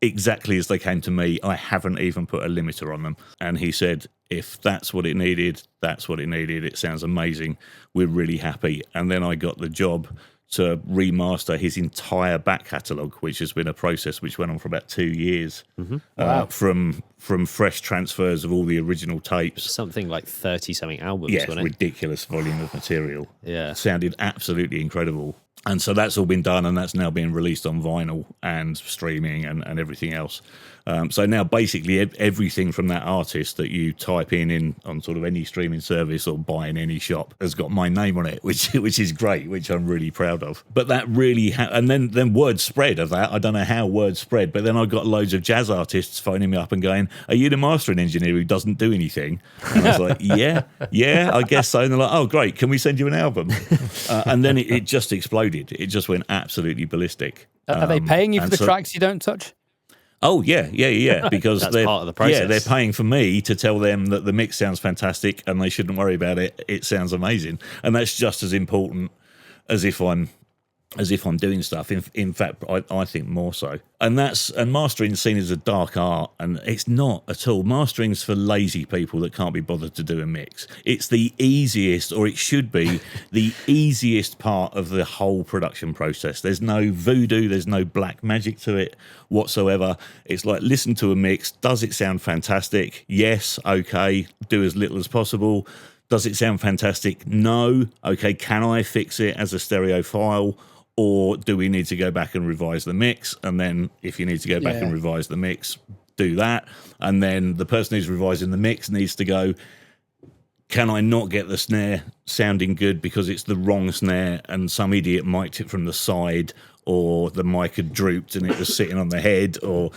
exactly as they came to me. I haven't even put a limiter on them. And he said, if that's what it needed, that's what it needed. It sounds amazing. We're really happy. And then I got the job to remaster his entire back catalogue, which has been a process which went on for about 2 years. From fresh transfers of all the original tapes. Something like 30-something albums, Yeah, wasn't it? ridiculous volume of material. Yeah. Sounded absolutely incredible. And so that's all been done, and that's now being released on vinyl and streaming and everything else. So now basically everything from that artist that you type in on sort of any streaming service or buy in any shop has got my name on it, which is great, which I'm really proud of. But that really, and then word spread of that. I don't know how word spread, but then I got loads of jazz artists phoning me up and going, "Are you the mastering engineer who doesn't do anything?" And I was like, yeah, I guess so. And they're like, "Oh, great, can we send you an album?" And then it just exploded. It just went absolutely ballistic. Are they paying you for and the so- tracks you don't touch? Oh yeah, because That's they're part of the process. Yeah, they're paying for me to tell them that the mix sounds fantastic and they shouldn't worry about it. It sounds amazing, and that's just as important as if I'm doing stuff. In fact, I think more so. And mastering's seen as a dark art, and it's not at all. Mastering's for lazy people that can't be bothered to do a mix. It's the easiest, or it should be the easiest part of the whole production process. There's no voodoo, there's no black magic to it whatsoever. It's like, listen to a mix. Does it sound fantastic? Yes. Okay. Do as little as possible. Does it sound fantastic? No. Okay. Can I fix it as a stereo file? Or do we need to go back and revise the mix? And then if you need to go back and revise the mix, do that. And then the person who's revising the mix needs to go, can I not get the snare sounding good because it's the wrong snare and some idiot mic'd it from the side, or the mic had drooped and it was sitting on the head, or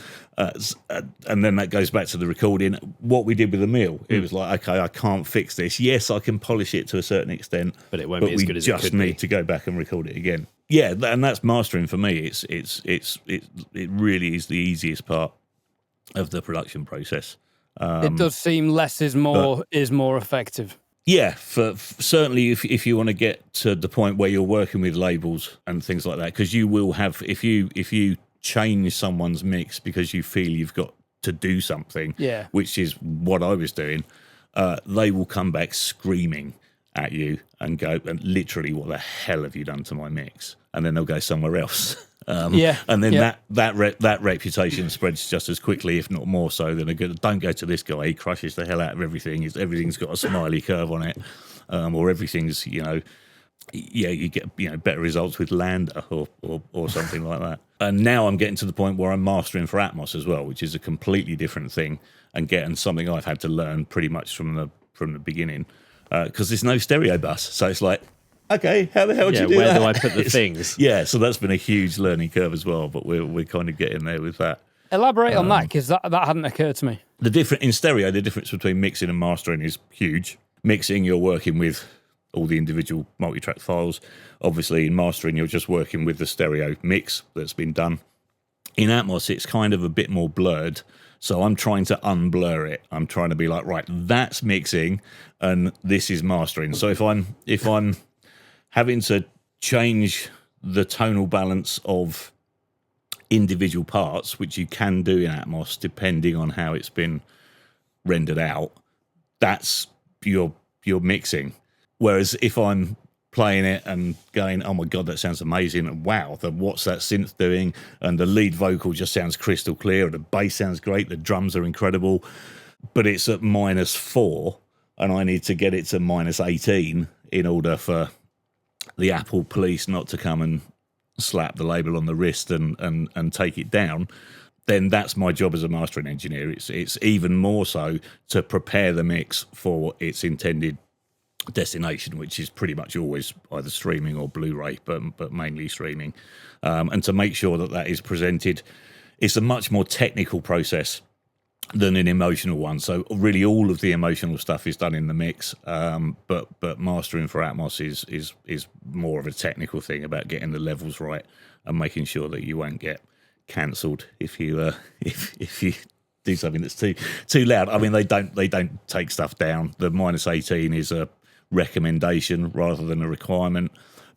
and then that goes back to the recording. What we did with the meal, it was like, okay, I can't fix this. Yes, I can polish it to a certain extent, But it won't be as good as it we just could need be. to go back and record it again. Yeah, and that's mastering for me. It really is the easiest part of the production process. It does seem less is more effective. Yeah, certainly if you want to get to the point where you're working with labels and things like that, because you will have, if you change someone's mix because you feel you've got to do something, which is what I was doing, they will come back screaming at you and go, and literally, what the hell have you done to my mix? And then they'll go somewhere else. And then that reputation spreads just as quickly, if not more so, than don't go to this guy. He crushes the hell out of everything. Everything's got a smiley curve on it, or everything's, you get better results with Lander or something like that. And now I'm getting to the point where I'm mastering for Atmos as well, which is a completely different thing, and getting something I've had to learn pretty much from the beginning, because there's no stereo bus. So it's like, okay, how the hell do you do where that? do I put the things? Yeah, so that's been a huge learning curve as well, but we're kind of getting there with that. Elaborate on that, because that hadn't occurred to me. In stereo, the difference between mixing and mastering is huge. Mixing, you're working with all the individual multi-track files. Obviously, in mastering, you're just working with the stereo mix that's been done. In Atmos, it's kind of a bit more blurred, so I'm trying to unblur it. I'm trying to be like, right, that's mixing, and this is mastering. So if I'm having to change the tonal balance of individual parts, which you can do in Atmos depending on how it's been rendered out, that's your mixing. Whereas if I'm playing it and going, oh my God, that sounds amazing, and wow, what's that synth doing? And the lead vocal just sounds crystal clear, and the bass sounds great, the drums are incredible, but it's at -4, and I need to get it to -18 in order for the Apple police not to come and slap the label on the wrist and take it down, then that's my job as a mastering engineer. It's even more so to prepare the mix for its intended destination, which is pretty much always either streaming or Blu-ray, but mainly streaming, and to make sure that is presented. It's a much more technical process than an emotional one. So really all of the emotional stuff is done in the mix, but mastering for Atmos is more of a technical thing about getting the levels right and making sure that you won't get cancelled if you if you do something that's too loud. I mean, they don't take stuff down. The -18 is a recommendation rather than a requirement.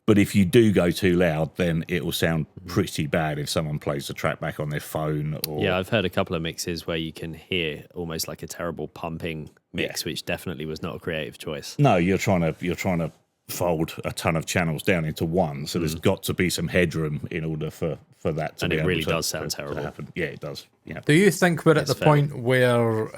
But if you do go too loud, then it will sound pretty bad if someone plays the track back on their phone. Or Yeah, I've heard a couple of mixes where you can hear almost like a terrible pumping mix, which definitely was not a creative choice. No, you're trying to fold a ton of channels down into one, so there's got to be some headroom in order for that to And be it able really to, does sound to terrible. happen. Yeah, it does. Yeah. Do you think we're at the fair. point where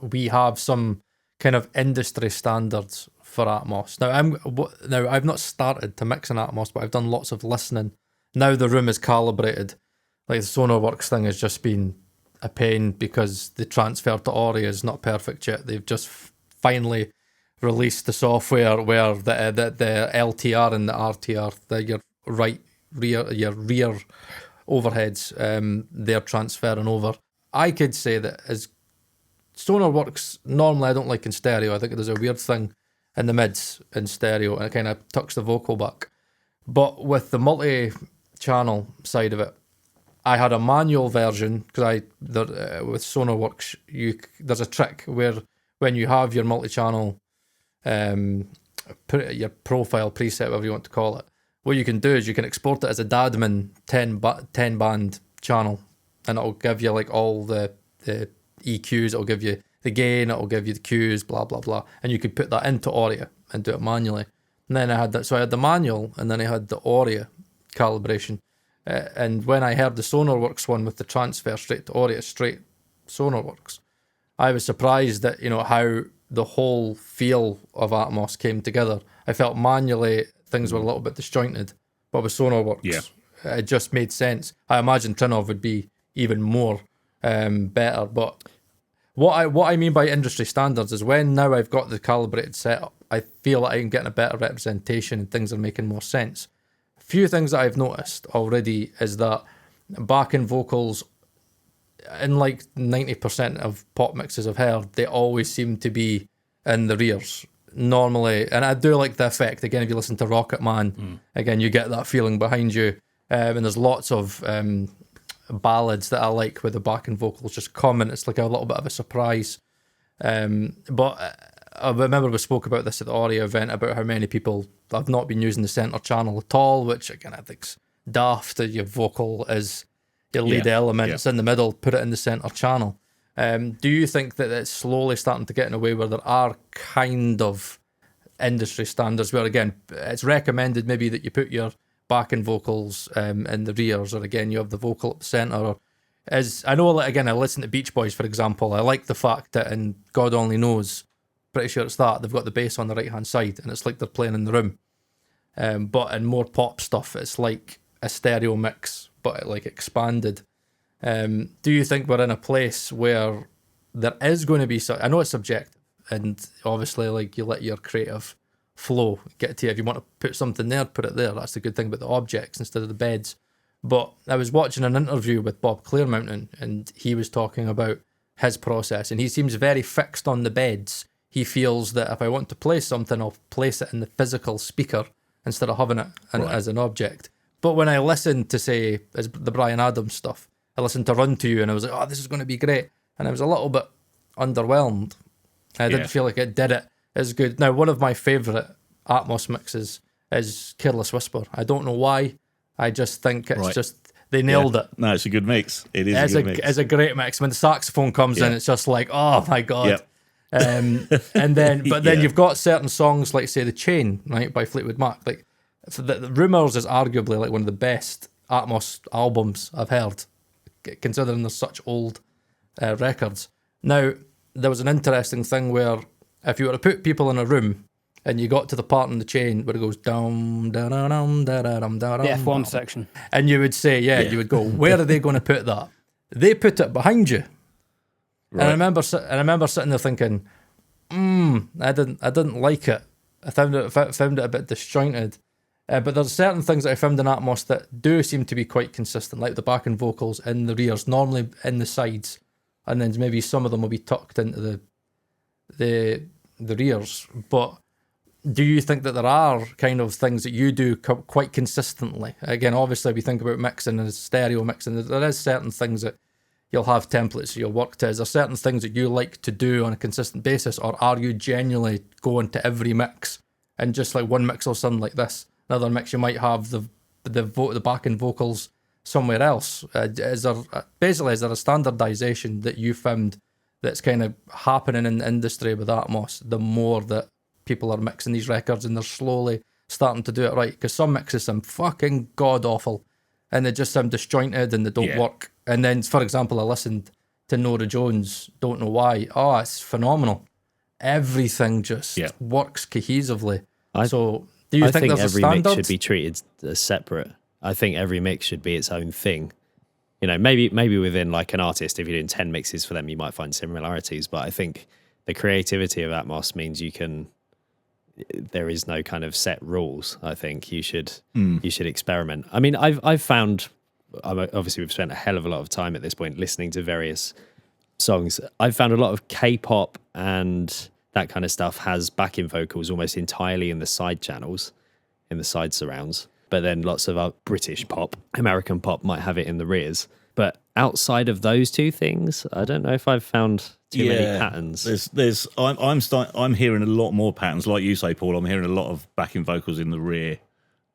we have some kind of industry standards for Atmos? Now, I've not started to mix in Atmos, but I've done lots of listening. Now the room is calibrated. Like the SonarWorks thing has just been a pain because the transfer to Audio is not perfect yet. They've just finally released the software where the LTR and the RTR, your rear overheads, they're transferring over. I could say that as SonarWorks, normally I don't like in stereo. I think there's a weird thing in the mids in stereo and it kind of tucks the vocal back. But with the multi-channel side of it, I had a manual version because with SonarWorks, there's a trick where when you have your multi-channel, your profile preset, whatever you want to call it, what you can do is you can export it as a Dadman 10 band channel, and it'll give you like all the EQs, it'll give you the gain, it'll give you the cues, blah blah blah, and you could put that into Audio and do it manually. And then I had the manual, and then I had the Audio calibration. And when I heard the SonarWorks one with the transfer straight to Audio, straight SonarWorks, I was surprised that how the whole feel of Atmos came together. I felt manually things were a little bit disjointed, but with SonarWorks, it just made sense. I imagine Trinov would be even more better. But what I mean by industry standards is when now I've got the calibrated setup, I feel like I'm getting a better representation and things are making more sense. A few things that I've noticed already is that backing vocals, in like 90% of pop mixes I've heard, they always seem to be in the rears normally, and I do like the effect. Again, if you listen to Rocket Man, again you get that feeling behind you, and there's lots of ballads that I like where the backing vocals just come and it's like a little bit of a surprise. But I remember we spoke about this at the Audio event about how many people have not been using the centre channel at all, which again I think's daft. Your vocal is your lead element, it's in the middle, put it in the centre channel. Do you think that it's slowly starting to get in a way where there are kind of industry standards where, again, it's recommended maybe that you put your backing vocals in the rears, or again, you have the vocal at the centre? Or I know, again, I listen to Beach Boys, for example. I like the fact that in God Only Knows, pretty sure it's that, they've got the bass on the right-hand side, and it's like they're playing in the room. But in more pop stuff, it's like a stereo mix, but like expanded. Do you think we're in a place where there is going to be, I know it's subjective, and obviously like you let your creative flow get to you. If you want to put something there, put it there. That's the good thing about the objects instead of the beds. But I was watching an interview with Bob Clearmountain, and he was talking about his process, and he seems very fixed on the beds. He feels that if I want to play something, I'll place it in the physical speaker instead of having it as an object. But when I listened to, say, the Bryan Adams stuff, I listened to Run To You and I was like, oh, this is going to be great. And I was a little bit underwhelmed. I didn't feel like it did it as good. Now, one of my favourite Atmos mixes is Careless Whisper. I don't know why. I just think it's just, they nailed it. No, it's a good mix. It is a good mix. It's a great mix. When the saxophone comes in, it's just like, oh my God. And then, but then you've got certain songs like, say, The Chain, right, by Fleetwood Mac. Like, the Rumours is arguably like one of the best Atmos albums I've heard, considering they're such old records. Now, there was an interesting thing where if you were to put people in a room and you got to the part in The Chain where it goes down, down, down, down, down, down, down, The F1 section. and you would say, you would go, where are they going to put that? They put it behind you. Right. And I remember sitting there thinking, I didn't like it. I found it a bit disjointed. But there's certain things that I found in Atmos that do seem to be quite consistent, like the backing vocals in the rears, normally in the sides, and then maybe some of them will be tucked into the rears. But do you think that there are kind of things that you do quite consistently? Again, obviously, we think about mixing and stereo mixing. There is certain things that you'll have templates you'll work to. Is there certain things that you like to do on a consistent basis, or are you genuinely going to every mix and just like one mix will sound like this, another mix you might have the backing vocals somewhere else? Is there a standardization that you found that's kind of happening in the industry with Atmos? The more that people are mixing these records and they're slowly starting to do it right, because some mixes sound fucking god awful and they just sound disjointed and they don't work. And then, for example, I listened to Norah Jones, Don't Know Why. Oh, it's phenomenal. Everything just works cohesively. So do you think there's a standard? I think every mix should be treated as separate. I think every mix should be its own thing. You know, maybe within like an artist, if you're doing 10 mixes for them, you might find similarities. But I think the creativity of Atmos means there is no kind of set rules. I think you should experiment. I mean, I've found, obviously we've spent a hell of a lot of time at this point listening to various songs. I've found a lot of K-pop and that kind of stuff has backing vocals almost entirely in the side channels, in the side surrounds. But then lots of British pop, American pop might have it in the rears. But outside of those two things, I don't know if I've found too many patterns. I'm hearing a lot more patterns, like you say, Paul. I'm hearing a lot of backing vocals in the rear,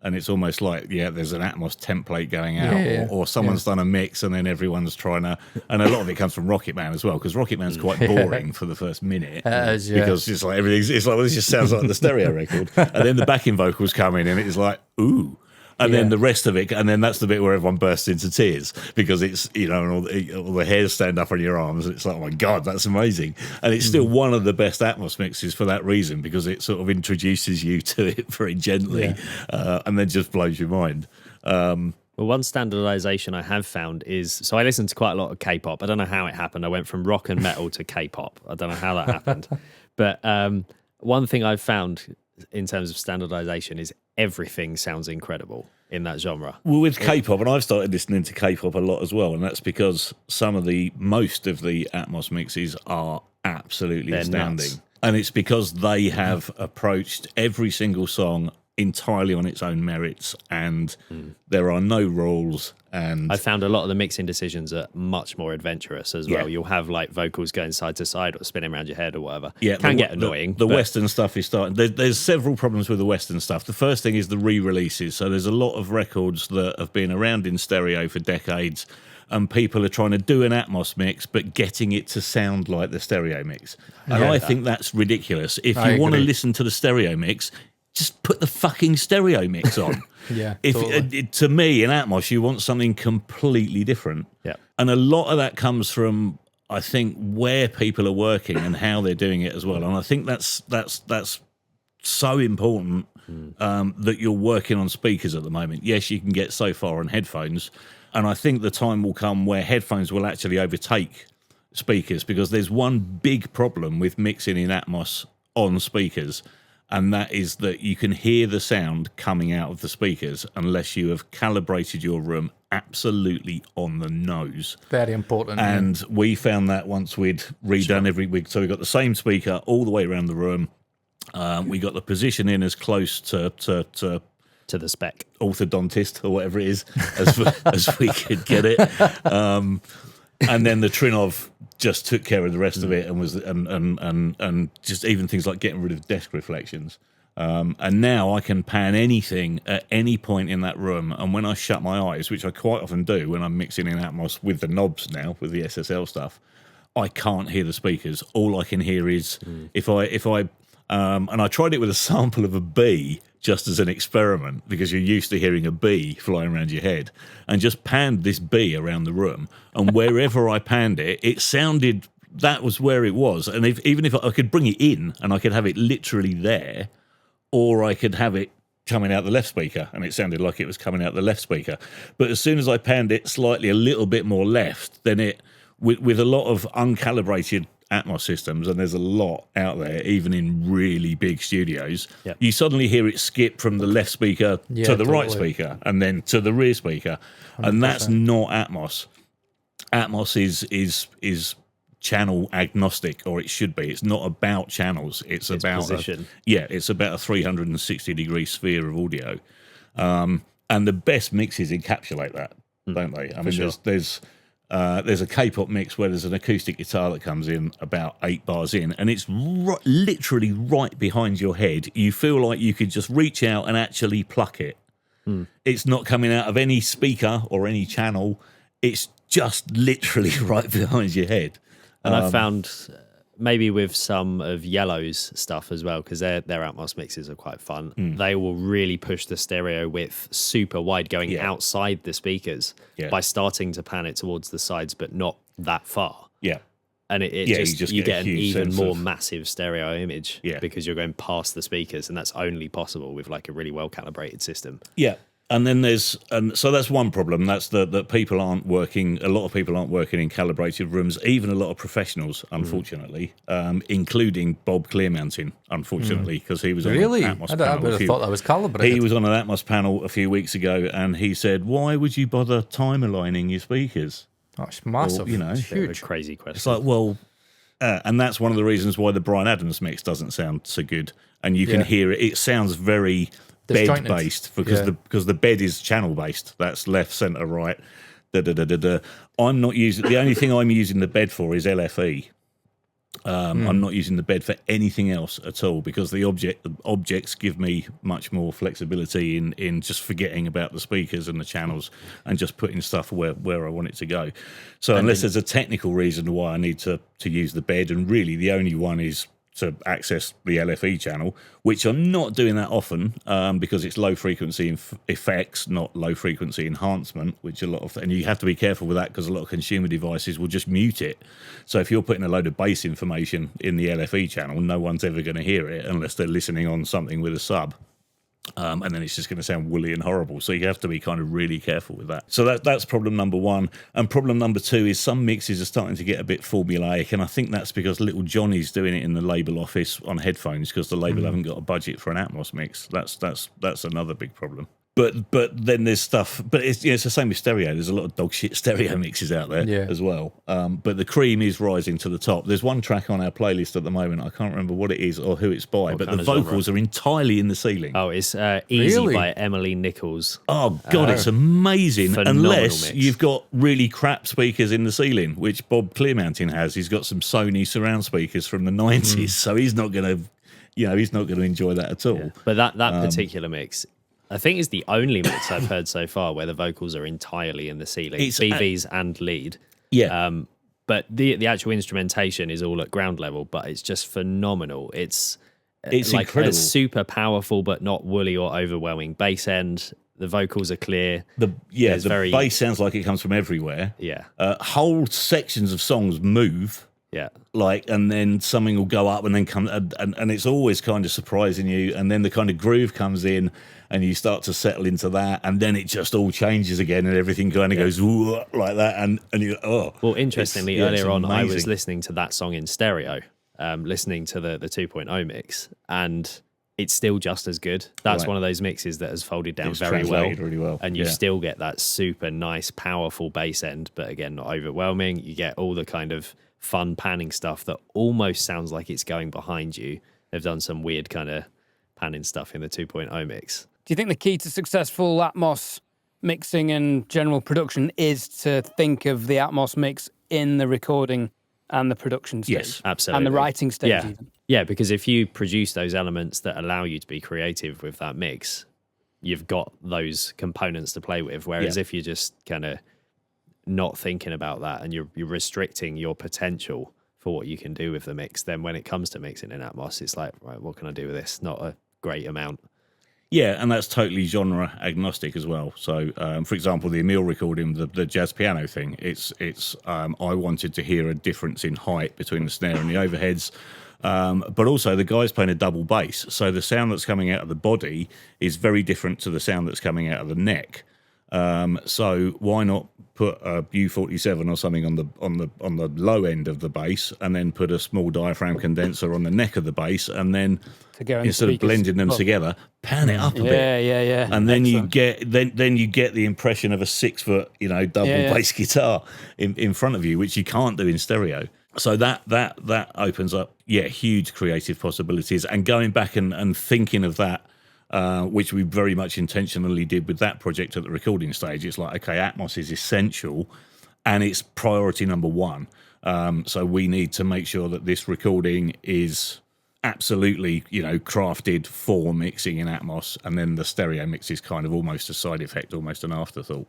and it's almost like there's an Atmos template going out, or someone's done a mix, and then everyone's trying to. And a lot of it comes from Rocket Man as well, because Rocket Man's quite boring for the first minute, because it's like everything's. It's like this just sounds like the stereo record, and then the backing vocals come in, and it's like ooh. And then the rest of it, and then that's the bit where everyone bursts into tears because it's, and all the hairs stand up on your arms, and it's like, oh my God, that's amazing. And it's still one of the best Atmos mixes for that reason, because it sort of introduces you to it very gently and then just blows your mind. Well, one standardization I have found is, so I listen to quite a lot of K-pop. I don't know how it happened. I went from rock and metal to K-pop. I don't know how that happened. But one thing I've found in terms of standardization is everything sounds incredible in that genre. Well, with K-pop, and I've started listening to K-pop a lot as well, and that's because most of the Atmos mixes are absolutely astounding. Nuts. And it's because they have approached every single song entirely on its own merits, and there are no rules. And I found a lot of the mixing decisions are much more adventurous as well. You'll have like vocals going side to side or spinning around your head or whatever. Yeah, can get annoying. The Western stuff is starting. There's several problems with the Western stuff. The first thing is the re-releases. So there's a lot of records that have been around in stereo for decades, and people are trying to do an Atmos mix but getting it to sound like the stereo mix. And I think that's ridiculous. If you want to listen to the stereo mix, just put the fucking stereo mix on. To me, in Atmos, you want something completely different. Yeah. And a lot of that comes from, I think, where people are working and how they're doing it as well. And I think that's so important that you're working on speakers at the moment. Yes, you can get so far on headphones, and I think the time will come where headphones will actually overtake speakers, because there's one big problem with mixing in Atmos on speakers, and that is that you can hear the sound coming out of the speakers unless you have calibrated your room absolutely on the nose. Very important. And we found that once we'd redone every week. So we got the same speaker all the way around the room. We got the position in as close to the spec orthodontist or whatever it is as we could get it. And then the Trinov just took care of the rest of it, and was and just even things like getting rid of desk reflections. And now I can pan anything at any point in that room, and when I shut my eyes, which I quite often do when I'm mixing in Atmos with the knobs now, with the SSL stuff, I can't hear the speakers. All I can hear is if I and I tried it with a sample of a bee just as an experiment, because you're used to hearing a bee flying around your head, and just panned this bee around the room, and wherever I panned it, it sounded, that was where it was. And even if I could bring it in and I could have it literally there, or I could have it coming out the left speaker, and it sounded like it was coming out the left speaker. But as soon as I panned it slightly a little bit more left, then it, with a lot of uncalibrated Atmos systems, and there's a lot out there, even in really big studios, you suddenly hear it skip from the left speaker to the right speaker, and then to the rear speaker, 100%. And that's not Atmos. Atmos is channel agnostic, or it should be. It's not about channels. It's about position. It's about a 360-degree sphere of audio, and the best mixes encapsulate that, don't they? I mean, sure. there's a K-pop mix where there's an acoustic guitar that comes in about 8 bars in, and it's literally right behind your head. You feel like you could just reach out and actually pluck it. It's not coming out of any speaker or any channel. It's just literally right behind your head. And I found maybe with some of Yellow's stuff as well, because their Atmos mixes are quite fun. They will really push the stereo width super wide, going outside the speakers by starting to pan it towards the sides, but not that far. Yeah. And you get an even more massive stereo image because you're going past the speakers, and that's only possible with like a really well calibrated system. Yeah. And then so that's one problem. That's that people aren't working. A lot of people aren't working in calibrated rooms. Even a lot of professionals, unfortunately, including Bob Clearmountain, unfortunately, because he was on an Atmos panel. I would have thought that was calibrated. He was on an Atmos panel a few weeks ago, and he said, "Why would you bother time aligning your speakers?" Oh, it's massive. Well, It's huge, crazy question. It's like, well, and that's one of the reasons why the Bryan Adams mix doesn't sound so good, and you can hear it. It sounds very bed based because the bed is channel based. That's left, center, right. I'm not using the only thing I'm using the bed for is LFE. I'm not using the bed for anything else at all because the objects give me much more flexibility in just forgetting about the speakers and the channels and just putting stuff where I want it to go. So unless there's a technical reason why I need to use the bed, and really the only one is to access the LFE channel, which I'm not doing that often because it's low frequency effects, not low frequency enhancement, which and you have to be careful with that because a lot of consumer devices will just mute it. So if you're putting a load of bass information in the LFE channel, no one's ever going to hear it unless they're listening on something with a sub. And then it's just going to sound woolly and horrible. So you have to be kind of really careful with that. So that's problem number one. And problem number two is some mixes are starting to get a bit formulaic. And I think that's because little Johnny's doing it in the label office on headphones because the label haven't got a budget for an Atmos mix. That's another big problem. But then there's stuff, but it's the same with stereo. There's a lot of dog shit stereo mixes out there as well. But the cream is rising to the top. There's one track on our playlist at the moment. I can't remember what it is or who it's by, but the vocals are entirely in the ceiling. Oh, it's Easy by Emily Nichols. Oh, God, it's amazing. Phenomenal Unless mix. you've got really crap speakers in the ceiling, which Bob Clearmountain has. He's got some Sony surround speakers from the 90s, so he's not going to enjoy that at all. Yeah. But that particular mix, I think, is the only mix I've heard so far where the vocals are entirely in the ceiling, BVs and lead. Yeah. But the actual instrumentation is all at ground level, but it's just phenomenal. It's like incredible. a super powerful but not woolly or overwhelming bass end. The vocals are clear. The bass sounds like it comes from everywhere. Yeah. Whole sections of songs move. Yeah. And then something will go up and then come, and it's always kind of surprising you. And then the kind of groove comes in and you start to settle into that. And then it just all changes again and everything kind of goes like that. And you go, Well, interestingly, earlier on, I was amazing. listening to that song in stereo, listening to the 2.0 mix, and it's still just as good. That's one of those mixes that has folded down very well. Really well. And you still get that super nice, powerful bass end, but again, not overwhelming. You get all the kind of fun panning stuff that almost sounds like it's going behind you. They've done some weird kind of panning stuff in the 2.0 mix. Do you think the key to successful Atmos mixing and general production is to think of the Atmos mix in the recording and the production stage? Yes, absolutely. And the writing stage Yeah. even? Yeah, because if you produce those elements that allow you to be creative with that mix, you've got those components to play with. Whereas if you're just kind of not thinking about that and you're restricting your potential for what you can do with the mix, then when it comes to mixing in Atmos, it's like, right, what can I do with this? Not a great amount. Yeah, and that's totally genre agnostic as well. So, for example, the Emil recording, the jazz piano thing, it's I wanted to hear a difference in height between the snare and the overheads, but also the guy's playing a double bass, so the sound that's coming out of the body is very different to the sound that's coming out of the neck. So why not put a U47 or something on the low end of the bass, and then put a small diaphragm condenser on the neck of the bass, and then instead of blending them together, pan it up a bit. Yeah. And then you get the impression of a 6 foot, double bass guitar in front of you, which you can't do in stereo. So that opens up, huge creative possibilities. And going back and thinking of that, which we very much intentionally did with that project at the recording stage, it's like, okay, Atmos is essential, and it's priority number one. So we need to make sure that this recording is absolutely, crafted for mixing in Atmos, and then the stereo mix is kind of almost a side effect, almost an afterthought.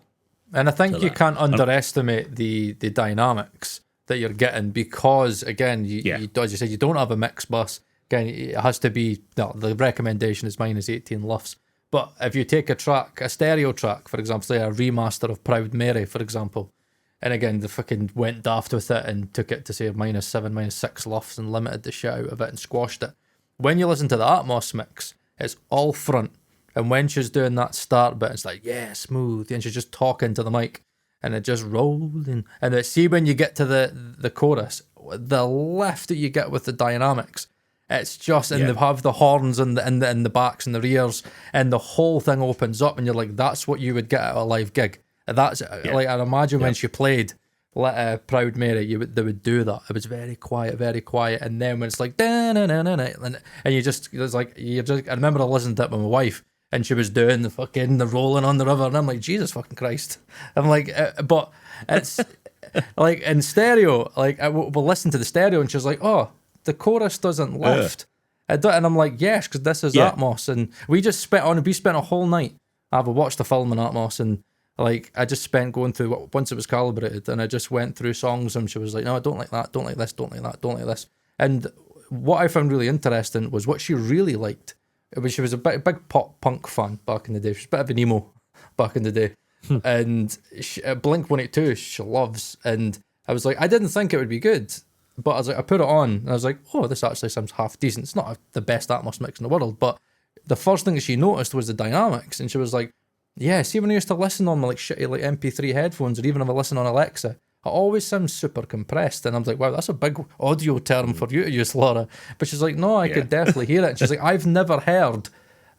And I think you can't underestimate the dynamics that you're getting, because again, you, as you said, you don't have a mix bus. Again, it has to be, the recommendation is minus 18 LUFS. But if you take a stereo track, for example, say a remaster of Proud Mary, for example, and again, they fucking went daft with it and took it to say minus 7, minus 6 LUFS and limited the shit out of it and squashed it. When you listen to the Atmos mix, it's all front. And when she's doing that start bit, it's like, smooth. And she's just talking to the mic. And it just rolling. And see, when you get to the chorus, the lift that you get with the dynamics, it's just, and they have the horns in the backs and the rears, and the whole thing opens up, and you're like, that's what you would get at a live gig. That's like, I imagine when she played Proud Mary, they would do that. It was very quiet, and then when it's like and you just, it's like, I remember I listened to it with my wife, and she was doing the rolling on the river, and I'm like, Jesus fucking Christ. I'm like, but it's like in stereo, like we'll listen to the stereo, and she's like, oh, the chorus doesn't lift. And I'm like, yes, because this is Atmos, and we spent a whole night. I've watched the film in Atmos, and like I just spent going through once it was calibrated, and I just went through songs, and she was like, no, I don't like that, don't like this, don't like that, don't like this. And what I found really interesting was what she really liked. She was a big pop punk fan back in the day. She was a bit of an emo back in the day. And Blink 182 she loves. And I was like, I didn't think it would be good. But I was like, I put it on, and I was like, oh, this actually sounds half decent. It's not the best Atmos mix in the world, but the first thing that she noticed was the dynamics. And she was like, yeah, see, when I used to listen on my like shitty like MP3 headphones, or even if I listen on Alexa, it always sounds super compressed. And I was like, wow, that's a big audio term for you to use, Laura. But she's like, no, I could definitely hear it. And she's like, I've never heard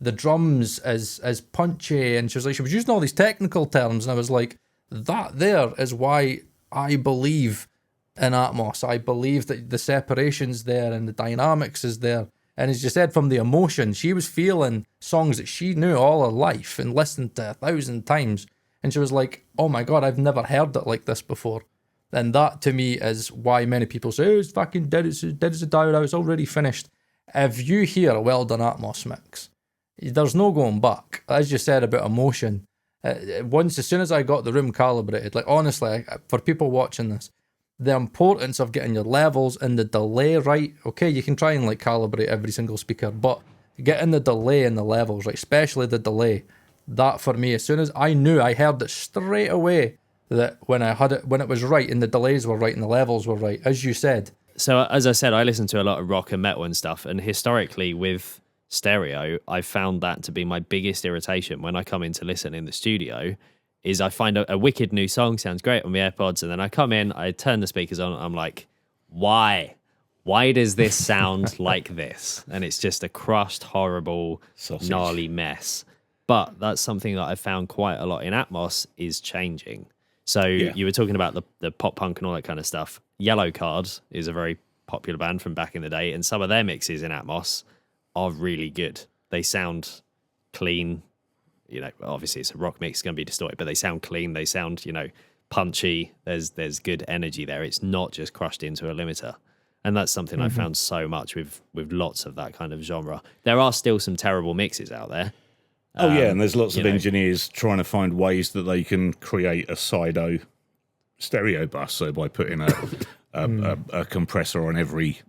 the drums as punchy. And she was using all these technical terms. And I was like, that there is why I believe in Atmos. I believe that the separation's there and the dynamics is there. And as you said, from the emotion, she was feeling songs that she knew all her life and listened to 1,000 times. And she was like, oh my God, I've never heard it like this before. And that to me is why many people say, oh, it's fucking dead as a dodo, it's already finished. If you hear a well done Atmos mix, there's no going back. As you said about emotion, as soon as I got the room calibrated, like honestly, for people watching this, the importance of getting your levels and the delay right. Okay, you can try and like calibrate every single speaker, but getting the delay and the levels right, especially the delay, that for me, as soon as I knew, I heard it straight away that when it was right and the delays were right and the levels were right, as you said. So as I said, I listen to a lot of rock and metal and stuff, and historically with stereo, I found that to be my biggest irritation when I come in to listen in the studio. Is I find a wicked new song sounds great on my AirPods, and then I come in, I turn the speakers on, I'm like, why does this sound like this? And it's just a crushed, horrible, gnarly mess. But that's something that I've found quite a lot in Atmos is changing. So you were talking about the pop punk and all that kind of stuff. Yellow Card is a very popular band from back in the day, and some of their mixes in Atmos are really good. They sound clean. You know, obviously it's a rock mix, it's going to be distorted, but they sound clean. They sound, punchy. There's good energy there. It's not just crushed into a limiter. And that's something I found so much with lots of that kind of genre. There are still some terrible mixes out there. And there's lots of engineers trying to find ways that they can create a Sido stereo bus. So by putting a compressor on every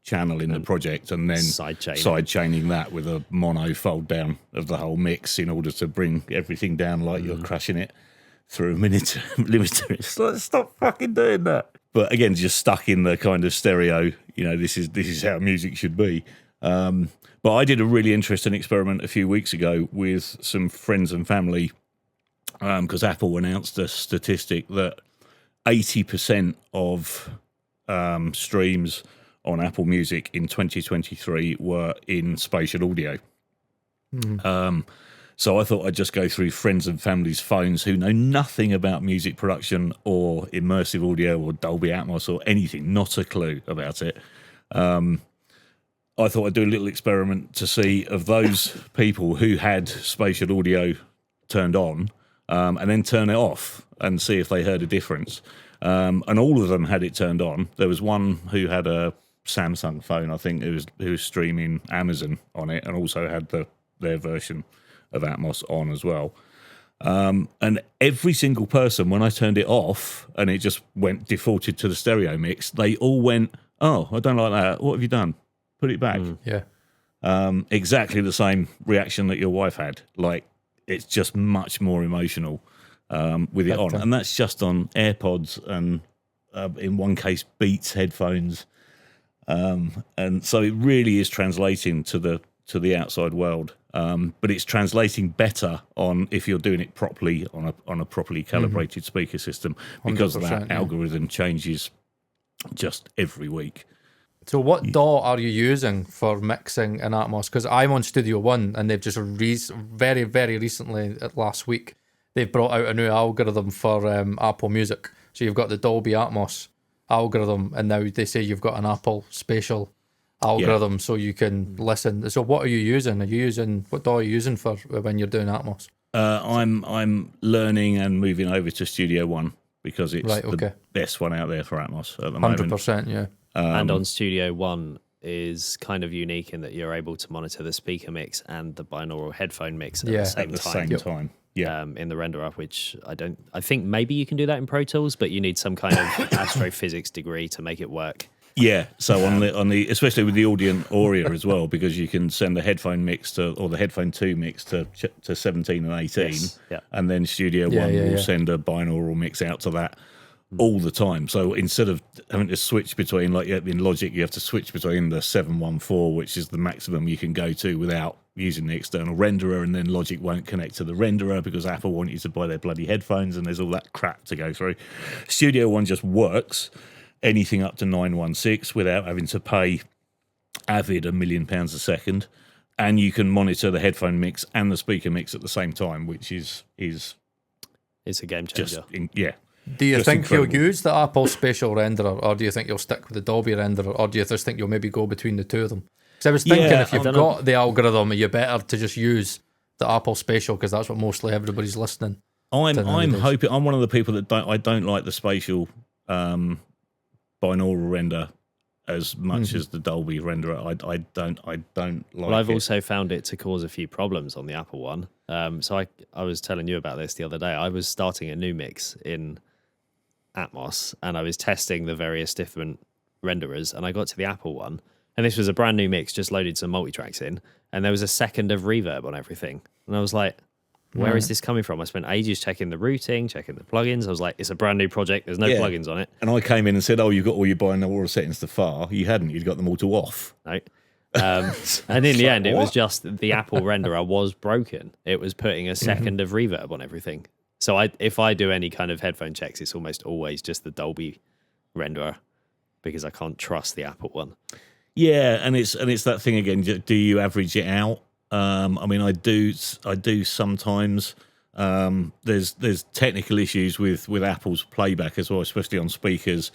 channel in the project, and then side chaining that with a mono fold down of the whole mix in order to bring everything down like you're crashing it through a limiter. It's like, stop fucking doing that. But again, just stuck in the kind of stereo, this is how music should be. But I did a really interesting experiment a few weeks ago with some friends and family, because Apple announced a statistic that 80% of streams on Apple Music in 2023 were in spatial audio. So I thought I'd just go through friends and family's phones who know nothing about music production or immersive audio or Dolby Atmos or anything, not a clue about it. I thought I'd do a little experiment to see of those people who had spatial audio turned on, and then turn it off and see if they heard a difference. And all of them had it turned on. There was one who had a Samsung phone, I think, who was streaming Amazon on it, and also had their version of Atmos on as well. And every single person, when I turned it off and it just defaulted to the stereo mix, they all went, "Oh, I don't like that. What have you done? Put it back." Yeah. Exactly the same reaction that your wife had. Like, it's just much more emotional with it on. And that's just on AirPods and, in one case, Beats headphones. And so it really is translating to the outside world. But it's translating better on if you're doing it properly on a properly calibrated speaker system, because that algorithm changes just every week. So what DAW are you using for mixing in Atmos? Because I'm on Studio One, and they've just very, very recently, last week, they've brought out a new algorithm for Apple Music. So you've got the Dolby Atmos algorithm, and now they say you've got an Apple spatial algorithm, so you can listen. So what are you using? What DAW are you using for when you're doing Atmos? I'm learning and moving over to Studio One because it's the best one out there for Atmos at the moment. 100%, yeah. And on Studio One is kind of unique in that you're able to monitor the speaker mix and the binaural headphone mix at the same time. Yeah. In the renderer, which I think maybe you can do that in Pro Tools, but you need some kind of astrophysics degree to make it work. Yeah, so on the especially with the Audient Aurea as well, because you can send the headphone mix or the headphone 2 mix to 17 and 18, and then Studio One will send a binaural mix out to that all the time. So instead of having to switch between, like in Logic, you have to switch between the 714, which is the maximum you can go to without using the external renderer, and then Logic won't connect to the renderer because Apple want you to buy their bloody headphones, and there's all that crap to go through. Studio One just works anything up to 916 without having to pay Avid £1 million a second, and you can monitor the headphone mix and the speaker mix at the same time, which is it's a game changer. Do you think incredible. you'll use the Apple spatial renderer, or do you think you'll stick with the Dolby renderer, or do you just think you'll maybe go between the two of them? Because I was thinking if you've got the algorithm, you're better to just use the Apple spatial, because that's what mostly everybody's listening. I'm hoping. I'm one of the people that don't like the spatial binaural render as much as the Dolby renderer. I don't like Well, I've it. also found it to cause a few problems on the Apple one. So I was telling you about this the other day. I was starting a new mix in Atmos, and I was testing the various different renderers, and I got to the Apple one, and this was a brand new mix, just loaded some multitracks in, and there was a second of reverb on everything. And I was like, where is this coming from? I spent ages checking the routing, checking the plugins. I was like, it's a brand new project. There's no plugins on it. And I came in and said, "Oh, you've got all your binaural settings to far." You hadn't. You'd got them all to off. No. And in the end, it was just the Apple renderer was broken. It was putting a second of reverb on everything. So if I do any kind of headphone checks, it's almost always just the Dolby renderer, because I can't trust the Apple one. Yeah, and it's that thing again. Do you average it out? I mean, I do sometimes. There's technical issues with Apple's playback as well, especially on speakers.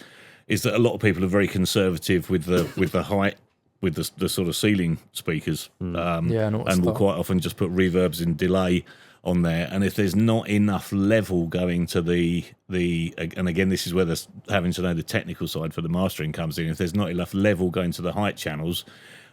Is that a lot of people are very conservative with the height, with the sort of ceiling speakers, and will quite often just put reverbs and delay on there. And if there's not enough level going to the and again, this is where having to know the technical side for the mastering comes in. If there's not enough level going to the height channels.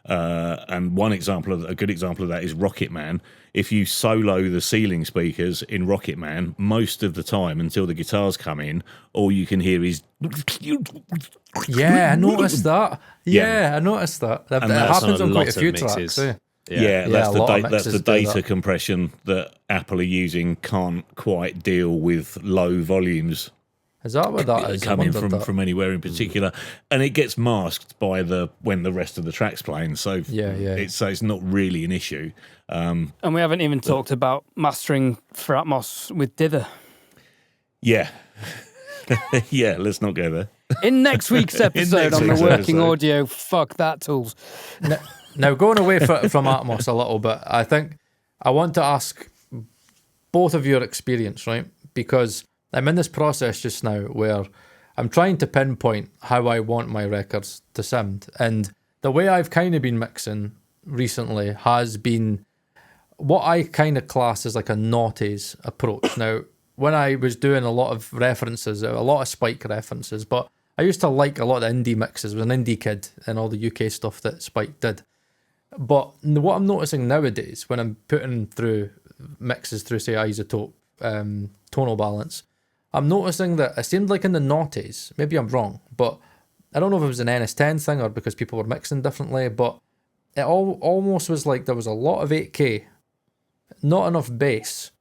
And a good example of that is Rocket Man. If you solo the ceiling speakers in Rocket Man, most of the time until the guitars come in, all you can hear is I noticed that. I noticed that. That happens on quite a few tracks. That's the data compression that Apple are using can't quite deal with low volumes. Is that what that is? Coming from anywhere in particular, and it gets masked by when the rest of the track's playing. So it's not really an issue. And we haven't even talked about mastering for Atmos with Dither. Yeah, yeah. Let's not go there. In next week's episode on the Working Audio, fuck that tools. Now going away from Atmos a little bit, I think I want to ask both of your experience, right? Because I'm in this process just now where I'm trying to pinpoint how I want my records to sound. And the way I've kind of been mixing recently has been what I kind of class as like a noughties approach. Now, when I was doing a lot of references, a lot of Spike references, but I used to like a lot of indie mixes. I was an indie kid and all the UK stuff that Spike did. But what I'm noticing nowadays when I'm putting through mixes through, say, Isotope, tonal balance, I'm noticing that it seemed like in the noughties, maybe I'm wrong, but I don't know if it was an NS10 thing or because people were mixing differently, but it almost was like there was a lot of 8K, not enough bass,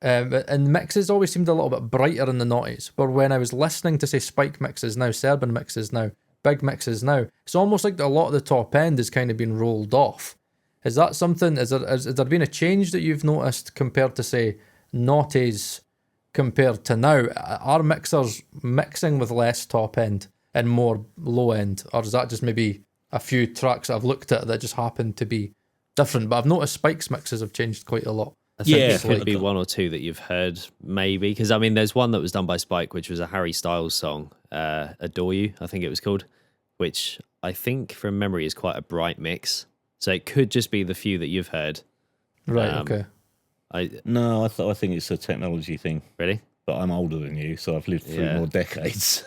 and mixes always seemed a little bit brighter in the noughties. But when I was listening to, say, Spike mixes now, Serbian mixes now, big mixes now, it's almost like a lot of the top end is kind of being rolled off. Is that something, has there been a change that you've noticed compared to, say, noughties compared to now? Are mixers mixing with less top end and more low end? Or is that just maybe a few tracks that I've looked at that just happen to be different? But I've noticed Spike's mixes have changed quite a lot. I think it could be one or two that you've heard, maybe. Because, I mean, there's one that was done by Spike, which was a Harry Styles song, Adore You, I think it was called, which I think from memory is quite a bright mix. So it could just be the few that you've heard. Right, okay. I think it's a technology thing. Really? But I'm older than you, so I've lived through more decades.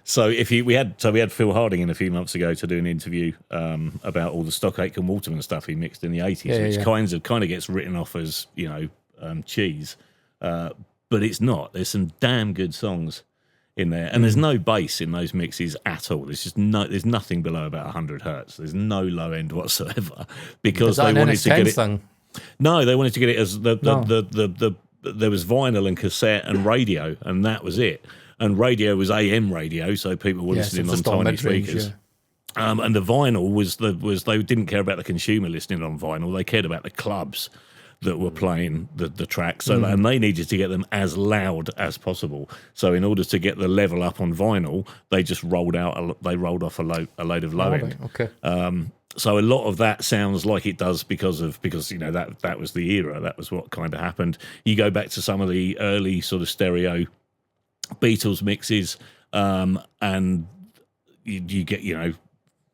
So we had Phil Harding in a few months ago to do an interview about all the Stock Aitken Waterman stuff he mixed in the 80s, which kind of gets written off as, cheese, but it's not. There's some damn good songs in there, and there's no bass in those mixes at all. There's nothing below about 100 hertz. There's no low end whatsoever because they wanted to get it. Thing? No, they wanted to get it as there was vinyl and cassette and radio, and that was it. And radio was AM radio, so people were listening on tiny speakers. Yeah. And the vinyl was they didn't care about the consumer listening on vinyl. They cared about the clubs that were playing the tracks, and they needed to get them as loud as possible. So in order to get the level up on vinyl, they just rolled off a load of low end. Okay. So a lot of that sounds like it does because that was the era. That was what kind of happened. You go back to some of the early sort of stereo Beatles mixes, and you get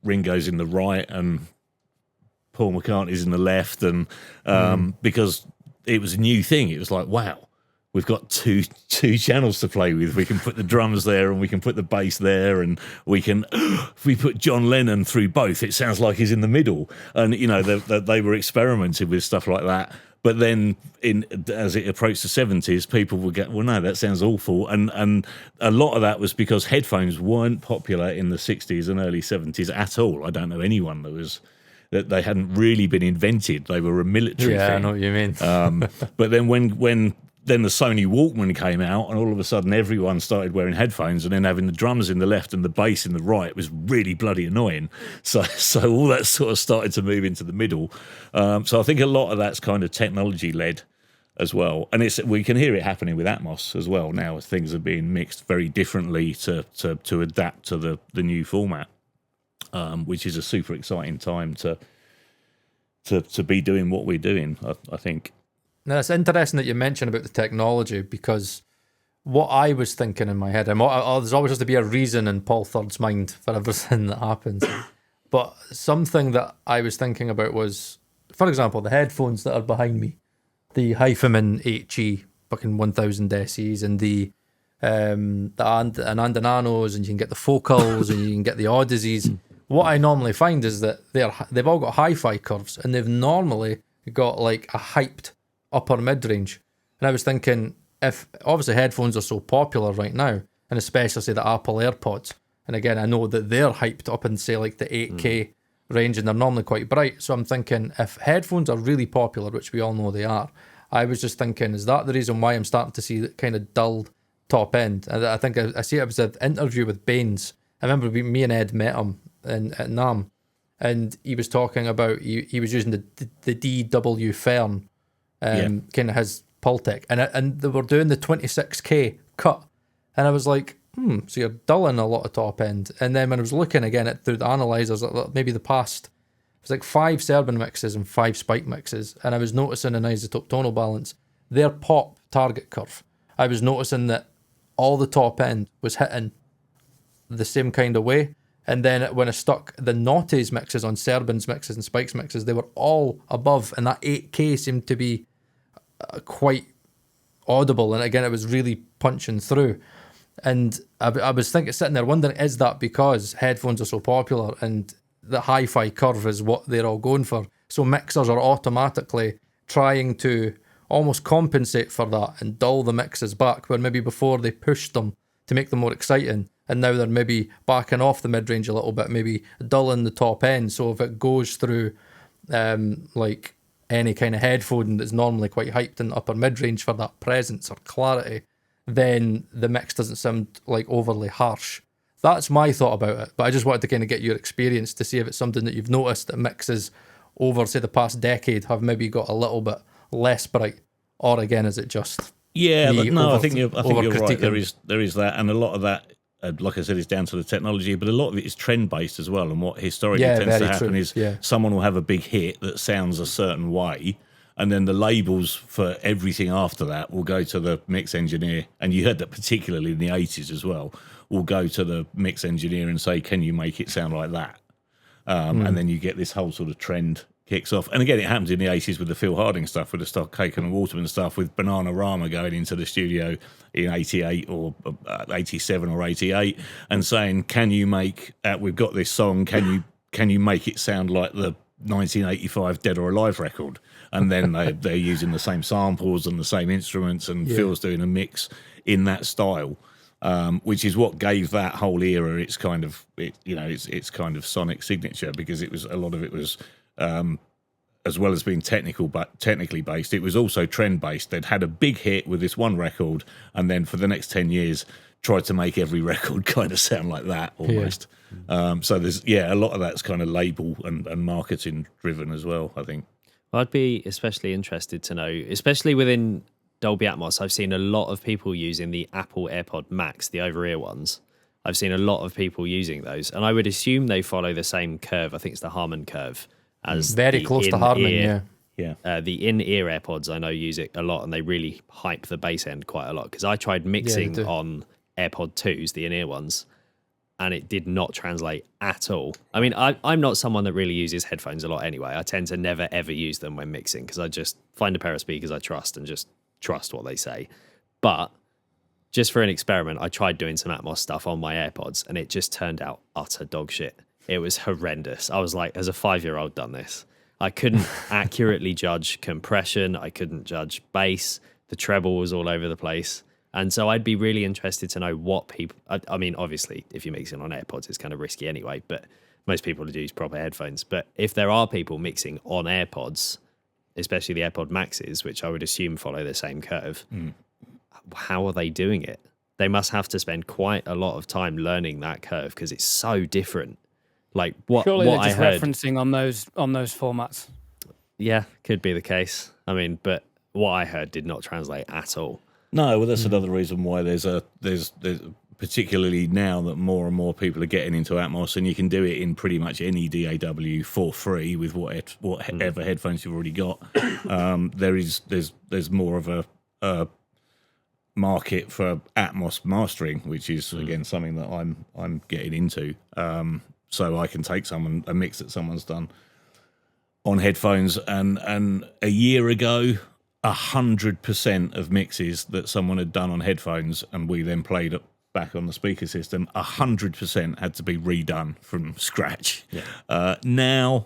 Ringo's in the right and Paul McCartney's in the left, and because it was a new thing, it was like, wow, we've got two channels to play with. We can put the drums there and we can put the bass there, and if we put John Lennon through both, it sounds like he's in the middle. And they were experimenting with stuff like that. But then, as it approached the 70s, people would get, well, no, that sounds awful. And a lot of that was because headphones weren't popular in the 60s and early 70s at all. I don't know anyone that they hadn't really been invented. They were a military thing. Yeah, I know what you mean. But then when the Sony Walkman came out, and all of a sudden everyone started wearing headphones, and then having the drums in the left and the bass in the right was really bloody annoying. So all that sort of started to move into the middle. So I think a lot of that's kind of technology led as well, and we can hear it happening with Atmos as well now, as things are being mixed very differently to adapt to the new format, which is a super exciting time to be doing what we're doing, I think. Now, it's interesting that you mentioned about the technology, because what I was thinking in my head, and there's always has to be a reason in Paul Third's mind for everything that happens. But something that I was thinking about was, for example, the headphones that are behind me, the Hyphaman HE fucking 1000 SEs, and the Ananda Nanos, and you can get the Focals and you can get the Odysseys. What I normally find is that they've all got hi-fi curves, and they've normally got like a hyped upper mid-range. And I was thinking, if obviously headphones are so popular right now, and especially say the Apple AirPods, and again I know that they're hyped up in say like the 8K range, and they're normally quite bright, so I'm thinking if headphones are really popular, which we all know they are, I was just thinking, is that the reason why I'm starting to see that kind of dulled top end? And I think I see it was an interview with Baines. I remember me and Ed met him at NAMM, and he was talking about he was using the DW Fern, kind of his Pultec, and they were doing the 26K cut, and I was like, so you're dulling a lot of top end. And then when I was looking again through the analyzers, maybe the past, it was like 5 Serbian mixes and 5 Spike mixes, and I was noticing an isotope tonal balance their pop target curve, I was noticing that all the top end was hitting the same kind of way. And then when I stuck the Naughties mixes on Serban's mixes and Spike's mixes, they were all above, and that 8K seemed to be quite audible. And again, it was really punching through. And I was sitting there wondering, is that because headphones are so popular and the hi-fi curve is what they're all going for? So mixers are automatically trying to almost compensate for that and dull the mixes back, where maybe before they pushed them to make them more exciting, and now they're maybe backing off the mid-range a little bit, maybe dulling the top end. So if it goes through like any kind of headphone that's normally quite hyped in the upper mid-range for that presence or clarity, then the mix doesn't sound like overly harsh. That's my thought about it, but I just wanted to kind of get your experience to see if it's something that you've noticed that mixes over, say, the past decade have maybe got a little bit less bright, or again, is it just I think you're right. There is that, and a lot of that, like I said, is down to the technology, but a lot of it is trend based as well. And what historically tends to happen is someone will have a big hit that sounds a certain way, and then the labels for everything after that will go to the mix engineer. And you heard that particularly in the 80s as well. Will go to the mix engineer and say, "Can you make it sound like that?" And then you get this whole sort of trend kicks off. And again, it happens in the 80s with the Phil Harding stuff, with the Stock Aitken and Waterman stuff, with Bananarama going into the studio in 88 or 87 or 88 and saying, "Can you make? We've got this song. Can you make it sound like the 1985 Dead or Alive record?" And then they're using the same samples and the same instruments, and Phil's doing a mix in that style. Which is what gave that whole era its kind of sonic signature, because it was, a lot of it was, as well as being technically based, it was also trend based. They'd had a big hit with this one record, and then for the next 10 years tried to make every record kind of sound like that almost. So there's a lot of that's kind of label and marketing driven as well, I think. I'd be especially interested to know, especially within Dolby Atmos, I've seen a lot of people using the Apple AirPod Max, the over-ear ones. I've seen a lot of people using those, and I would assume they follow the same curve. I think it's the Harman curve. As very close to Harman, the in-ear AirPods, I know, use it a lot, and they really hype the bass end quite a lot, because I tried mixing on AirPod 2s, the in-ear ones, and it did not translate at all. I mean, I'm not someone that really uses headphones a lot anyway. I tend to never, ever use them when mixing, because I just find a pair of speakers I trust and just trust what they say. But just for an experiment, I tried doing some Atmos stuff on my AirPods, and it just turned out utter dog shit. It was horrendous. I was like, as a 5-year-old done this. I couldn't accurately judge compression. I couldn't judge bass. The treble was all over the place. And so I'd be really interested to know what people... I mean, obviously, if you're mixing on AirPods, it's kind of risky anyway, but most people would use proper headphones. But if there are people mixing on AirPods, especially the AirPod Maxes, which I would assume follow the same curve, how are they doing it? They must have to spend quite a lot of time learning that curve, because it's so different. Like Surely what they're just I heard, referencing on those formats. Yeah, could be the case. I mean, but what I heard did not translate at all. No, well, that's another reason why there's particularly now that more and more people are getting into Atmos, and you can do it in pretty much any DAW for free with whatever headphones you've already got. There's more of a market for Atmos mastering, which is again something that I'm getting into. So I can take a mix that someone's done on headphones, and a year ago, 100% of mixes that someone had done on headphones, and we then played it back on the speaker system, 100% had to be redone from scratch. Now,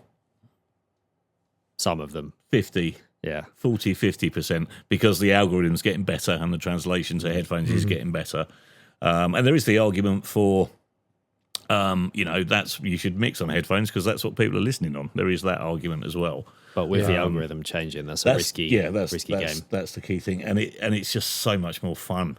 some of them 50. 40-50%, because the algorithm's getting better and the translation to headphones is getting better. And there is the argument for, you should mix on headphones because that's what people are listening on. There is that argument as well. But with the algorithm changing, that's a risky game. That's the key thing, and it's just so much more fun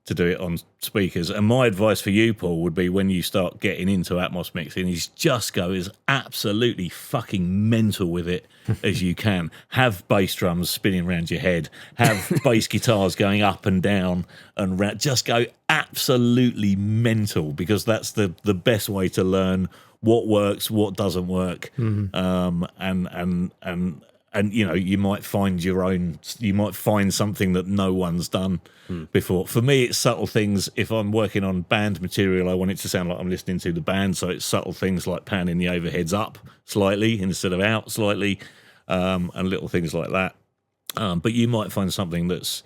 to do it on speakers. And my advice for you, Paul, would be when you start getting into Atmos mixing is just go as absolutely fucking mental with it as you can. Have bass drums spinning around your head. Have bass guitars going up and down and round. Just go absolutely mental, because that's the best way to learn what works, what doesn't work, and and you might find something that no one's done before. For me, it's subtle things. If I'm working on band material, I want it to sound like I'm listening to the band, so it's subtle things like panning the overheads up slightly instead of out slightly, and little things like that. But you might find something that's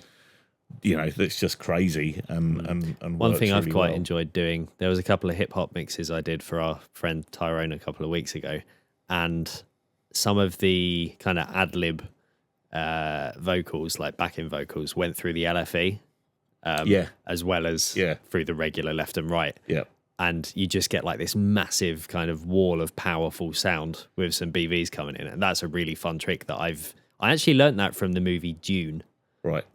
that's just crazy and one thing I've really quite well. enjoyed doing, there was a couple of hip hop mixes I did for our friend Tyrone a couple of weeks ago, and some of the kind of ad-lib vocals, like backing vocals, went through the LFE as well as through the regular left and right. Yeah. And you just get like this massive kind of wall of powerful sound with some BVs coming in. And that's a really fun trick that I actually learned that from the movie Dune. Right.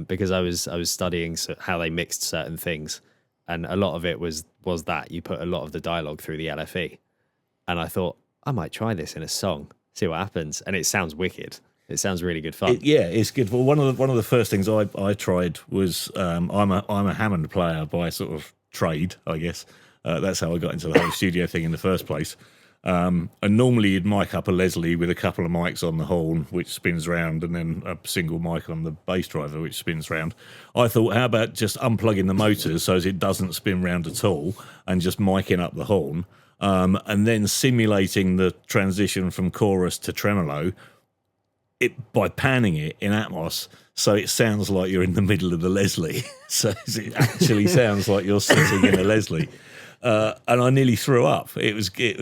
Because I was studying how they mixed certain things, and a lot of it was that you put a lot of the dialogue through the LFE, and I thought I might try this in a song, see what happens, and it sounds wicked. It sounds really good fun. It's good. Well, one of the first things I tried was I'm a Hammond player by sort of trade, I guess. That's how I got into the whole studio thing in the first place. And normally you'd mic up a Leslie with a couple of mics on the horn, which spins round, and then a single mic on the bass driver, which spins round. I thought, how about just unplugging the motors so as it doesn't spin round at all, and just miking up the horn, and then simulating the transition from chorus to tremolo by panning it in Atmos, so it sounds like you're in the middle of the Leslie. So it actually sounds like you're sitting in a Leslie. And I nearly threw up. It was great.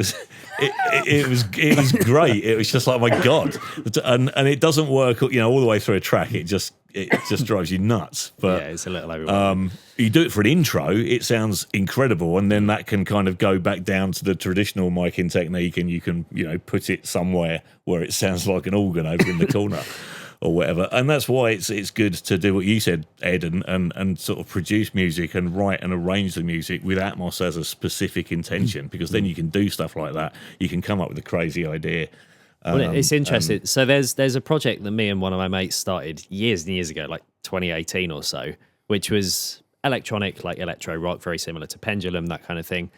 It was just like, my God, and it doesn't work, all the way through a track. It just drives you nuts. But it's a little overwhelming. You do it for an intro, it sounds incredible, and then that can kind of go back down to the traditional miking technique, and you can put it somewhere where it sounds like an organ over in the corner. Or whatever, and that's why it's good to do what you said, Ed, and sort of produce music and write and arrange the music with Atmos as a specific intention, because then you can do stuff like that. You can come up with a crazy idea. Well, it's interesting. So there's a project that me and one of my mates started years and years ago, like 2018 or so, which was electronic, like electro rock, very similar to Pendulum, that kind of thing.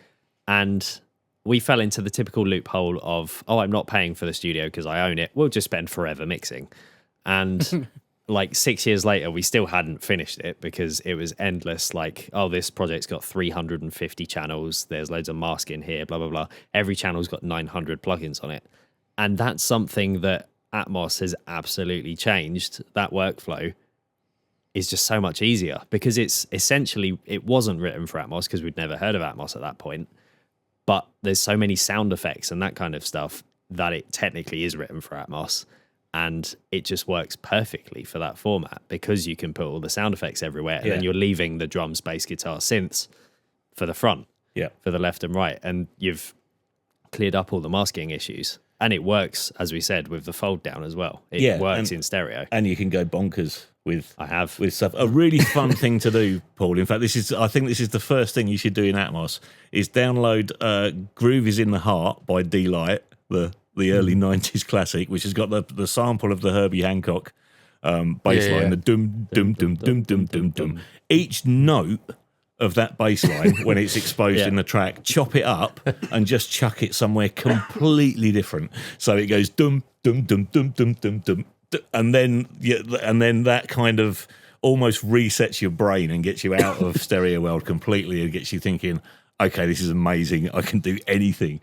And we fell into the typical loophole of, I'm not paying for the studio because I own it. We'll just spend forever mixing. And like 6 years later, we still hadn't finished it because it was endless. Like, this project's got 350 channels. There's loads of masking here, blah, blah, blah. Every channel's got 900 plugins on it. And that's something that Atmos has absolutely changed. That workflow is just so much easier because it wasn't written for Atmos because we'd never heard of Atmos at that point. But there's so many sound effects and that kind of stuff that it technically is written for Atmos. And it just works perfectly for that format because you can put all the sound effects everywhere, and then you're leaving the drums, bass, guitar, synths for the front, for the left and right, and you've cleared up all the masking issues. And it works, as we said, with the fold down as well. It works in stereo, and you can go bonkers with stuff. A really fun thing to do, Paul. In fact, I think this is the first thing you should do in Atmos is download "Groove Is in the Heart" by D-Light, the early 90s classic, which has got the sample of the Herbie Hancock bass line, the dum, dum, dum, dum, dum, dum, dum. Each note of that bass line, when it's exposed in the track, chop it up and just chuck it somewhere completely different. So it goes dum, dum, dum, dum, dum, dum, dum, and then that kind of almost resets your brain and gets you out of stereo world completely and gets you thinking, okay, this is amazing. I can do anything.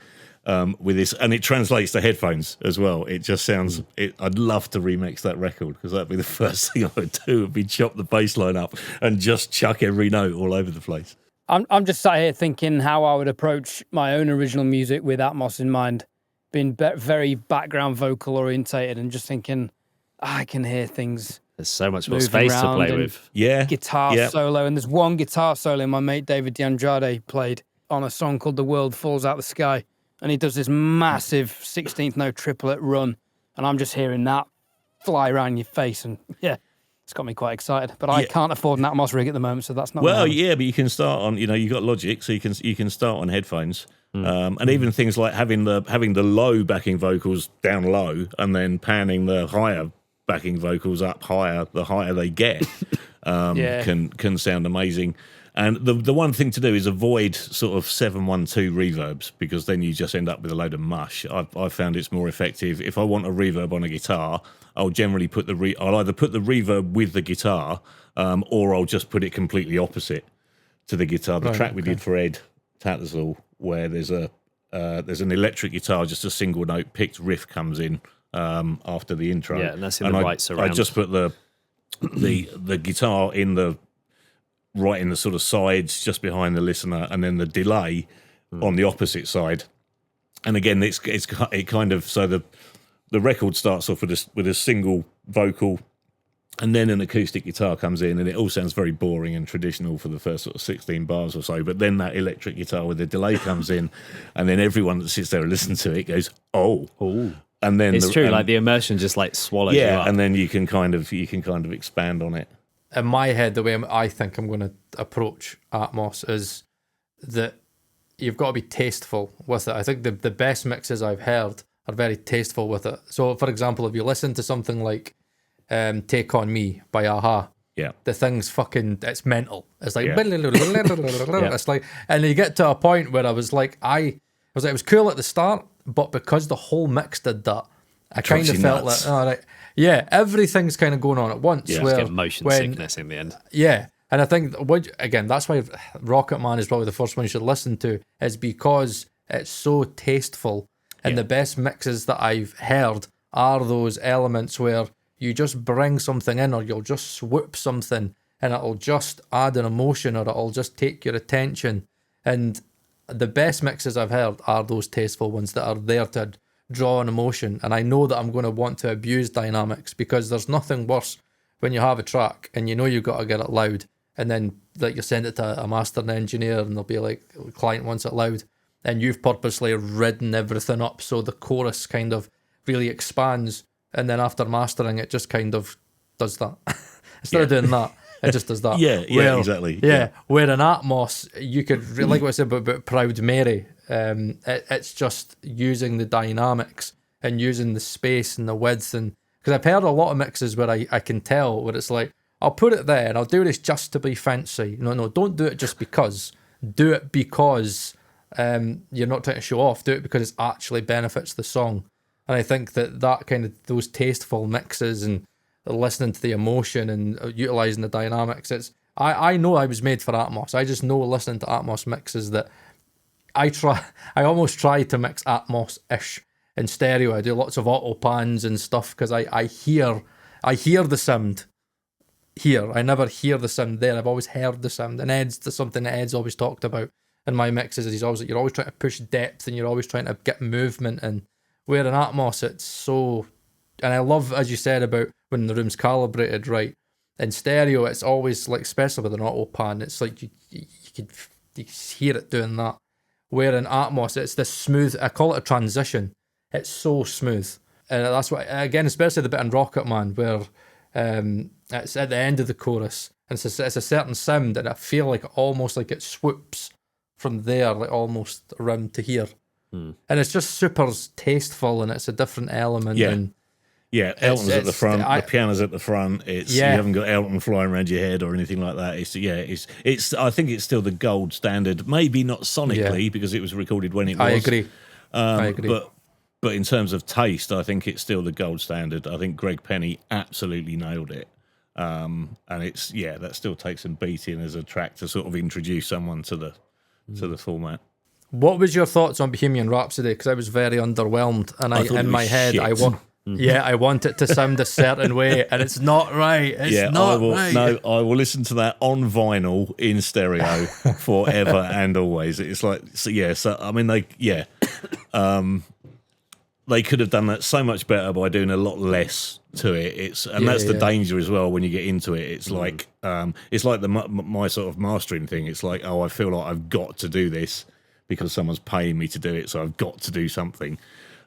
With this, and it translates to headphones as well. It just sounds. I'd love to remix that record because that'd be the first thing I would do. Would be chop the bass line up and just chuck every note all over the place. I'm just sat here thinking how I would approach my own original music with Atmos in mind, being very background vocal orientated, and just thinking I can hear things. There's so much more space to play with. Guitar solo, and there's one guitar solo my mate David DeAndrade played on a song called "The World Falls Out the Sky." And he does this massive 16th note triplet run, and I'm just hearing that fly around your face, and it's got me quite excited. But I can't afford an Atmos rig at the moment, so that's not. Well, but you can start on. You got Logic, so you can start on headphones, and even things like having the low backing vocals down low, and then panning the higher backing vocals up higher. The higher they get, can sound amazing. And the one thing to do is avoid sort of 712 reverbs, because then you just end up with a load of mush. I've found it's more effective. If I want a reverb on a guitar, I'll generally put I'll either put the reverb with the guitar, or I'll just put it completely opposite to the guitar. The track we did for Ed Tattersall, where there's an electric guitar, just a single note picked riff comes in after the intro. Yeah, and that's in the right surround. I just put the guitar right in the sort of sides, just behind the listener, and then the delay on the opposite side. And again, it kind of, so the record starts off with a single vocal, and then an acoustic guitar comes in, and it all sounds very boring and traditional for the first sort of 16 bars or so. But then that electric guitar with the delay comes in, and then everyone that sits there and listens to it goes, "Oh." And then it's true, like the immersion just like swallows you up. And then you can kind of expand on it. In my head, the way I think I'm going to approach Atmos is that you've got to be tasteful with it. I think the best mixes I've heard are very tasteful with it. So, for example, if you listen to something like Take On Me by Aha, the thing's fucking, it's mental. It's like, it's like, and you get to a point where I was like, it was cool at the start, but because the whole mix did that, I kind of felt like, all right, yeah, everything's kind of going on at once. Yeah, where, get motion sickness in the end. Yeah, and I think, again, that's why Rocket Man is probably the first one you should listen to, is because it's so tasteful. And the best mixes that I've heard are those elements where you just bring something in, or you'll just swoop something, and it'll just add an emotion, or it'll just take your attention. And the best mixes I've heard are those tasteful ones that are there to draw an emotion. And I know that I'm going to want to abuse dynamics, because there's nothing worse when you have a track and you know you've got to get it loud, and then like you send it to a mastering engineer and they'll be like, client wants it loud, and you've purposely ridden everything up so the chorus kind of really expands, and then after mastering it just kind of does that. Instead of doing that, it just does that. Exactly. Yeah, where in Atmos, you could, like what I said about Proud Mary, it's just using the dynamics and using the space and the width. And because I've heard a lot of mixes where I can tell where it's like, I'll put it there and I'll do this just to be fancy. No, don't do it just because. Do it because you're not trying to show off. Do it because it actually benefits the song. And I think that kind of, those tasteful mixes and listening to the emotion and utilising the dynamics, I know I was made for Atmos. I just know listening to Atmos mixes that I almost try to mix Atmos-ish in stereo. I do lots of auto pans and stuff because I hear the sound here. I never hear the sound there. I've always heard the sound. And Ed's something that Ed's always talked about in my mixes. Is you're always trying to push depth and you're always trying to get movement. And where in Atmos it's so, and I love, as you said, about when the room's calibrated right. In stereo, it's always like, especially with an auto pan, it's like you hear it doing that. Where in Atmos, it's this smooth, I call it a transition. It's so smooth. And that's what, again, especially the bit in Rocket Man, where it's at the end of the chorus, and it's a certain sound, and I feel like almost like it swoops from there, like almost around to here. And it's just super tasteful, and it's a different element. And Elton's at the front, the piano's at the front. You haven't got Elton flying around your head or anything like that. It's I think it's still the gold standard. Maybe not sonically because it was recorded when it was. I agree. But in terms of taste, I think it's still the gold standard. I think Greg Penny absolutely nailed it. And it's that still takes some beating as a track to sort of introduce someone to the format. What was your thoughts on Bohemian Rhapsody? Because I was very underwhelmed, and in my head I want it to sound a certain way, and it's not right. It's not right. No, I will listen to that on vinyl in stereo forever and always. It's like, I mean, they could have done that so much better by doing a lot less to it. That's the danger as well when you get into it. It's like my sort of mastering thing. It's like, I feel like I've got to do this because someone's paying me to do it, so I've got to do something.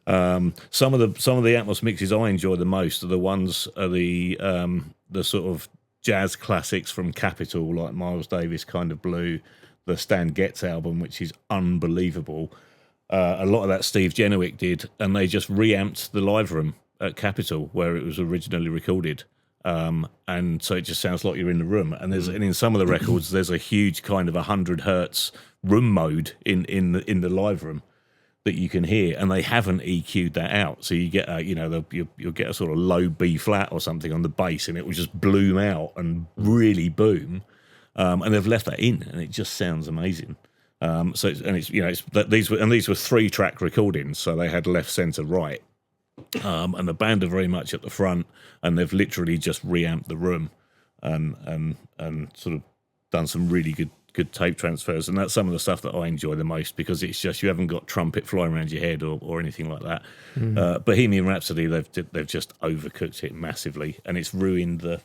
Some of the Atmos mixes I enjoy the most are the ones the sort of jazz classics from Capitol, like Miles Davis Kind of Blue, the Stan Getz album, which is unbelievable. A lot of that Steve Genowick did, and they just reamped the live room at Capitol where it was originally recorded. And so it just sounds like you're in the room. And and in some of the records, there's a huge kind of 100 hertz room mode in the live room that you can hear, and they haven't EQ'd that out. So you get you'll get a sort of low B flat or something on the bass, and it will just bloom out and really boom. And they've left that in, and it just sounds amazing. These were 3-track recordings, so they had left, centre, right. And the band are very much at the front, and they've literally just reamped the room and sort of done some really good tape transfers, and that's some of the stuff that I enjoy the most, because it's just, you haven't got trumpet flying around your head or anything like that. Bohemian Rhapsody, they've just overcooked it massively, and it's ruined the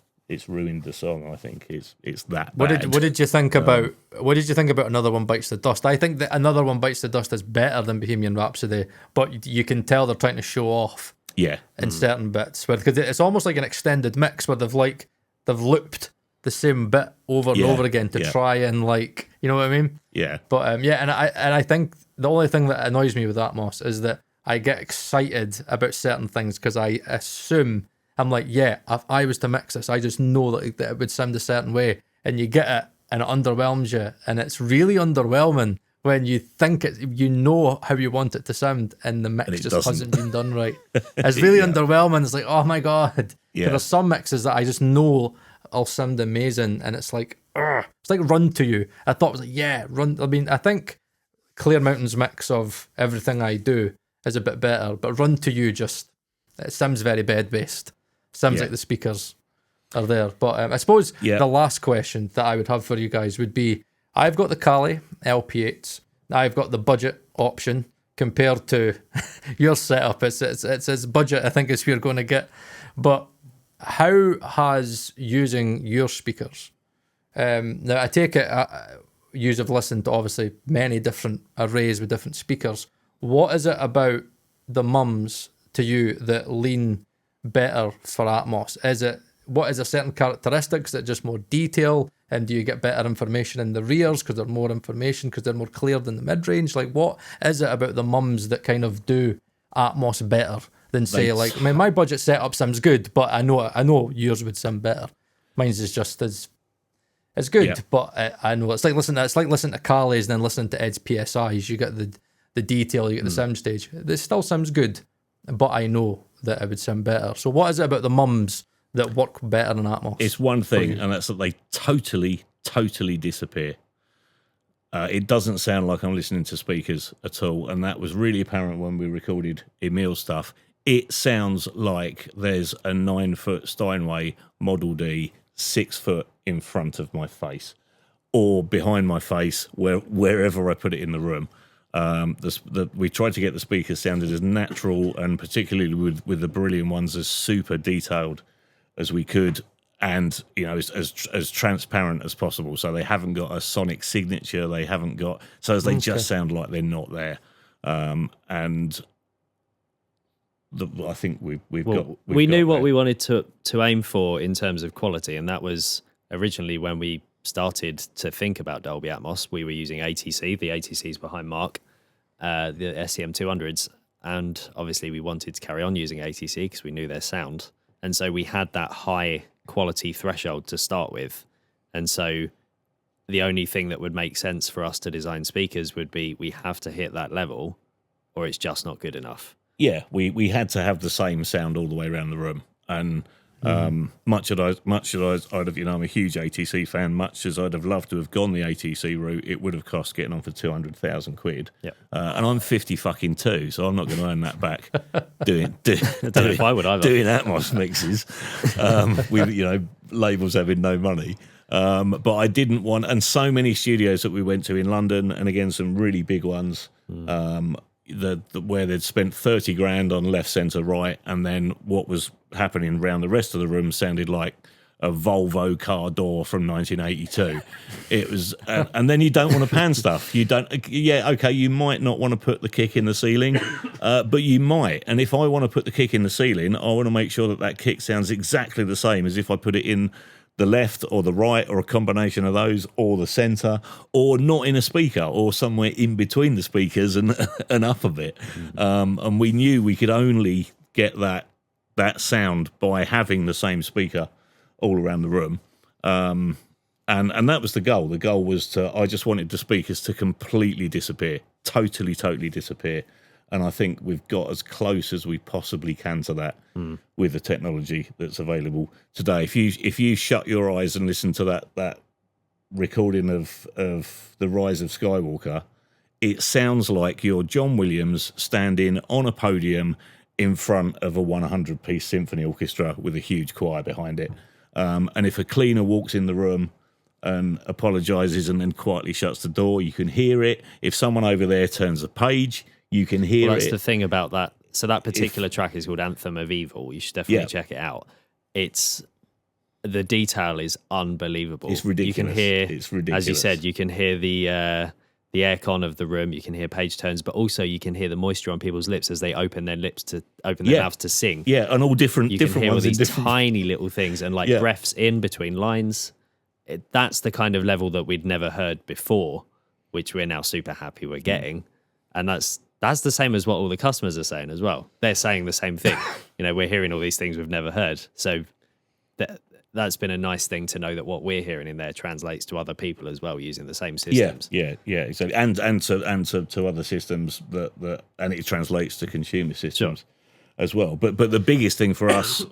song. I think it's that bad. What did you think about Another One Bites the Dust? I think that Another One Bites the Dust is better than Bohemian Rhapsody, but you can tell they're trying to show off in certain bits, because it's almost like an extended mix where they've looped the same bit over and over again to try and, you know what I mean? Yeah. But and I think the only thing that annoys me with Atmos is that I get excited about certain things because I assume, I'm like, if I was to mix this, I just know that it would sound a certain way, and you get it and it underwhelms you, and it's really underwhelming when you think you know how you want it to sound, and the mix just hasn't been done right. It's really underwhelming. It's like, oh my God. Yeah. There are some mixes that I just know will sound amazing, and it's like, it's like Run to You. I thought it was like, Run. I mean, I think Clear Mountain's mix of Everything I Do is a bit better, but Run to You it sounds very bed-based. Sounds like the speakers are there. But I suppose the last question that I would have for you guys would be, I've got the Kali LP8s. I've got the budget option compared to your setup. It's budget, I think, is where you're going to get. But how has using your speakers... now, I take it you have listened to, obviously, many different arrays with different speakers. What is it about the mums to you that lean better for Atmos? What is there certain characteristics that just more detail, and do you get better information in the rears because they're more information, because they're more clear than the mid-range? Like, what is it about the mums that kind of do Atmos better than say, my budget setup sounds good, but I know yours would sound better. Mine's is just as good, but I know it's like listening to Kali's and then listening to Ed's PSIs. You get the detail, you get the soundstage. This still sounds good, but I know that it would sound better. So what is it about the mums that work better than Atmos? It's one thing, and that's that they totally disappear. It doesn't sound like I'm listening to speakers at all, and that was really apparent when we recorded Emil's stuff. It sounds like there's a 9-foot Steinway Model D 6 foot in front of my face, or behind my face, wherever I put it in the room. We tried to get the speakers sounded as natural, and particularly with the Brilliant ones, as super detailed as we could, and as transparent as possible. So they haven't got a sonic signature. They haven't got they just sound like they're not there. I think we knew what we wanted to aim for in terms of quality, and that was originally when we started to think about Dolby Atmos. We were using ATC, the ATCs behind Mark, the SCM 200s, and obviously we wanted to carry on using ATC because we knew their sound, and so we had that high quality threshold to start with, and so the only thing that would make sense for us to design speakers would be we have to hit that level, or it's just not good enough. Yeah, we had to have the same sound all the way around the room, and much as I'd have, I'm a huge ATC fan. Much as I'd have loved to have gone the ATC route, it would have cost getting on for 200,000 quid. Yeah, and I'm 52, so I'm not going to earn that back doing I don't know if I would either. Doing Atmos mixes. With labels having no money. But I didn't want, and so many studios that we went to in London, and again some really big ones. Where they'd spent 30 grand on left, centre, right, and then what was happening around the rest of the room sounded like a Volvo car door from 1982. It was, and then you don't want to pan stuff. You don't. Yeah, okay, you might not want to put the kick in the ceiling, but you might. And if I want to put the kick in the ceiling, I want to make sure that kick sounds exactly the same as if I put it in the left or the right, or a combination of those, or the centre, or not in a speaker, or somewhere in between the speakers and up a bit. And we knew we could only get that sound by having the same speaker all around the room. And that was the goal. The goal was I just wanted the speakers to completely disappear, totally disappear. And I think we've got as close as we possibly can to that with the technology that's available today. If you shut your eyes and listen to that recording of The Rise of Skywalker, it sounds like you're John Williams standing on a podium in front of a 100-piece symphony orchestra with a huge choir behind it. And if a cleaner walks in the room and apologises and then quietly shuts the door, you can hear it. If someone over there turns a page, you can hear That's it. the thing about that. So that particular track is called Anthem of Evil. You should definitely check it out. The detail is unbelievable. It's ridiculous. You can hear, it's ridiculous. As you said, you can hear the aircon of the room. You can hear page turns, but also you can hear the moisture on people's lips as they open their lips to open their mouths to sing. Yeah, and all different. You different can hear all ones these different... tiny little things and like breaths in between lines. That's the kind of level that we'd never heard before, which we're now super happy we're getting, and that's the same as what all the customers are saying as well. They're saying the same thing. We're hearing all these things we've never heard. So that's been a nice thing to know that what we're hearing in there translates to other people as well using the same systems. Yeah, exactly. And to other systems that and it translates to consumer systems as well. But the biggest thing for us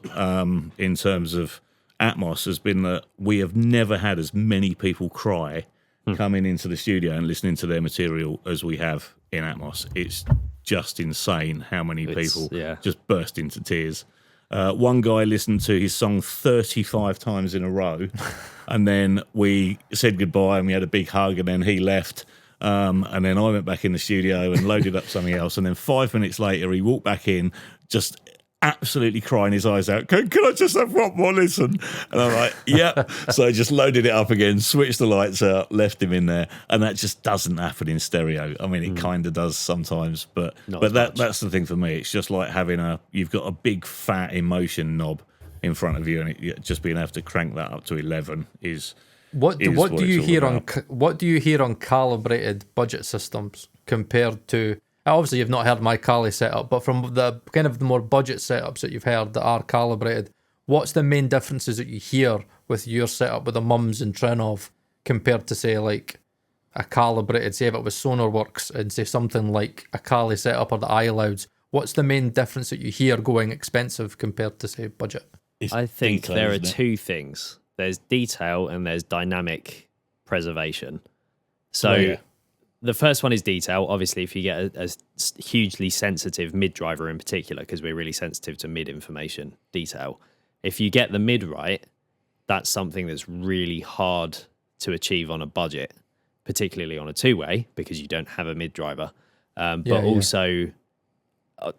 in terms of Atmos has been that we have never had as many people cry coming into the studio and listening to their material as we have in Atmos. It's just insane how many people just burst into tears. One guy listened to his song 35 times in a row, and then we said goodbye and we had a big hug, and then he left. And then I went back in the studio and loaded up something else. And then 5 minutes later, he walked back in, just absolutely crying his eyes out. Can I just have one more listen? And I'm like, yeah. So I just loaded it up again, switched the lights out, left him in there. And that just doesn't happen in stereo. I mean, it kind of does sometimes, but that's the thing for me. It's just like you've got a big fat emotion knob in front of you, and just being able to crank that up to 11 is... What do you hear on calibrated budget systems compared to... Obviously, you've not heard my Kali setup, but from the kind of the more budget setups that you've heard that are calibrated, what's the main differences that you hear with your setup with the Mums and Trinov compared to, say, like a calibrated, say if it was SonarWorks and say something like a Kali setup or the iLouds? What's the main difference that you hear going expensive compared to, say, budget? I think there are two things. There's detail and there's dynamic preservation. So the first one is detail. Obviously, if you get a hugely sensitive mid driver in particular, because we're really sensitive to mid information detail, if you get the mid right, that's something that's really hard to achieve on a budget, particularly on a two-way, because you don't have a mid driver. Also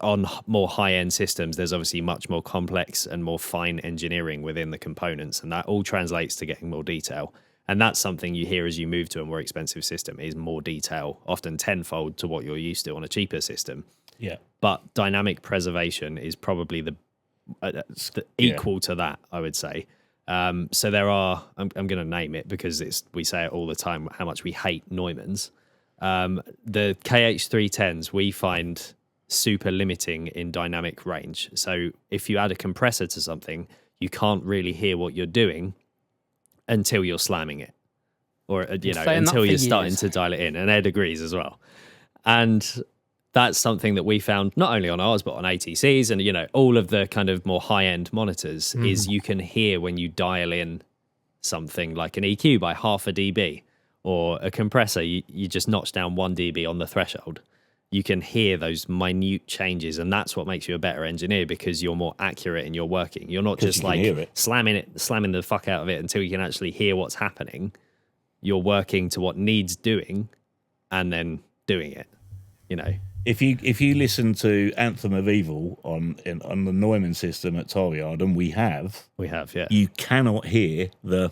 on more high-end systems, there's obviously much more complex and more fine engineering within the components, and that all translates to getting more detail. And that's something you hear as you move to a more expensive system is more detail, often tenfold to what you're used to on a cheaper system. Yeah. But dynamic preservation is probably the equal to that, I would say. So there are, I'm going to name it because we say it all the time, how much we hate Neumann's. The KH310s we find super limiting in dynamic range. So if you add a compressor to something, you can't really hear what you're doing until you're slamming it, or until you're starting to dial it in. And Ed agrees as well. And that's something that we found not only on ours but on ATCs and all of the kind of more high-end monitors is you can hear when you dial in something like an EQ by half a dB or a compressor. You just notch down 1 dB on the threshold. You can hear those minute changes, and that's what makes you a better engineer because you're more accurate in your working. You're not just like slamming the fuck out of it until you can actually hear what's happening. You're working to what needs doing and then doing it, If you listen to Anthem of Evil on the Neumann system at Taryard, and we have, yeah, you cannot hear the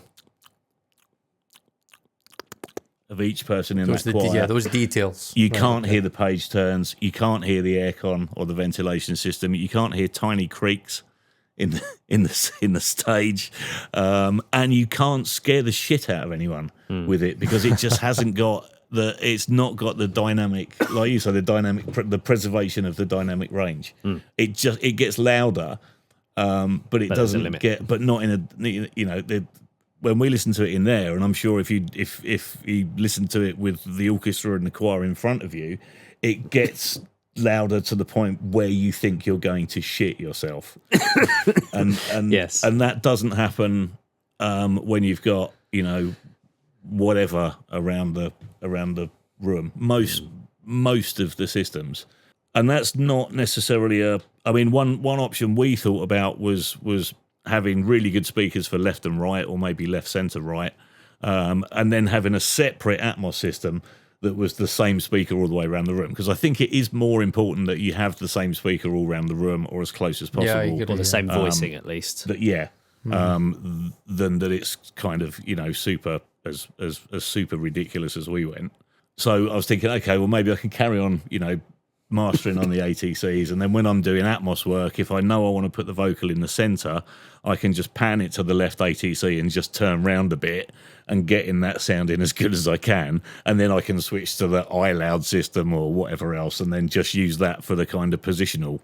of each person in that choir. Yeah, those details. You can't hear the page turns. You can't hear the aircon or the ventilation system. You can't hear tiny creaks in the stage, and you can't scare the shit out of anyone with it because it just hasn't got it's not got the dynamic, like you said, the preservation of the dynamic range. It gets louder, but it doesn't get. But not in a when we listen to it in there, and I'm sure if you listen to it with the orchestra and the choir in front of you, it gets louder to the point where you think you're going to shit yourself. and yes, and that doesn't happen when you've got whatever around the room. Most of the systems, and that's not necessarily one option we thought about was having really good speakers for left and right, or maybe left, centre, right, and then having a separate Atmos system that was the same speaker all the way around the room. Because I think it is more important that you have the same speaker all around the room, or as close as possible, or the same voicing at least. Than that it's kind of super as super ridiculous as we went. So I was thinking, okay, well maybe I can carry on mastering on the ATCs, and then when I'm doing Atmos work, if I know I want to put the vocal in the centre, I can just pan it to the left ATC and just turn round a bit and get in that sounding as good as I can, and then I can switch to the iLoud system or whatever else, and then just use that for the kind of positional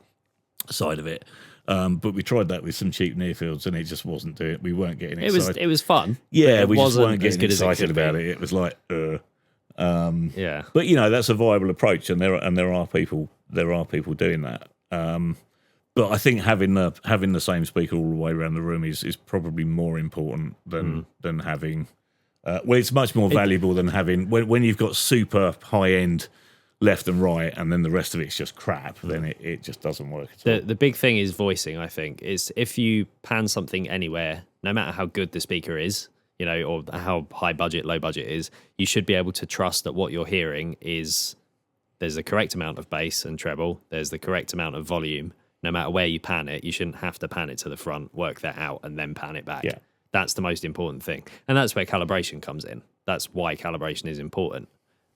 side of it. But we tried that with some cheap near fields, and it just wasn't doing it. We weren't getting excited. It was fun. Yeah, we just weren't getting excited about it. It was like, yeah. But that's a viable approach, and there are people doing that. But I think having the same speaker all the way around the room is probably more important than having. It's much more valuable than having when you've got super high end left and right, and then the rest of it's just crap. Then it just doesn't work at all. The big thing is voicing. I think is if you pan something anywhere, no matter how good the speaker is, or how high budget, low budget is, you should be able to trust that what you're hearing is there's the correct amount of bass and treble, there's the correct amount of volume. No matter where you pan it, you shouldn't have to pan it to the front, work that out, and then pan it back. Yeah. That's the most important thing. And that's where calibration comes in. That's why calibration is important.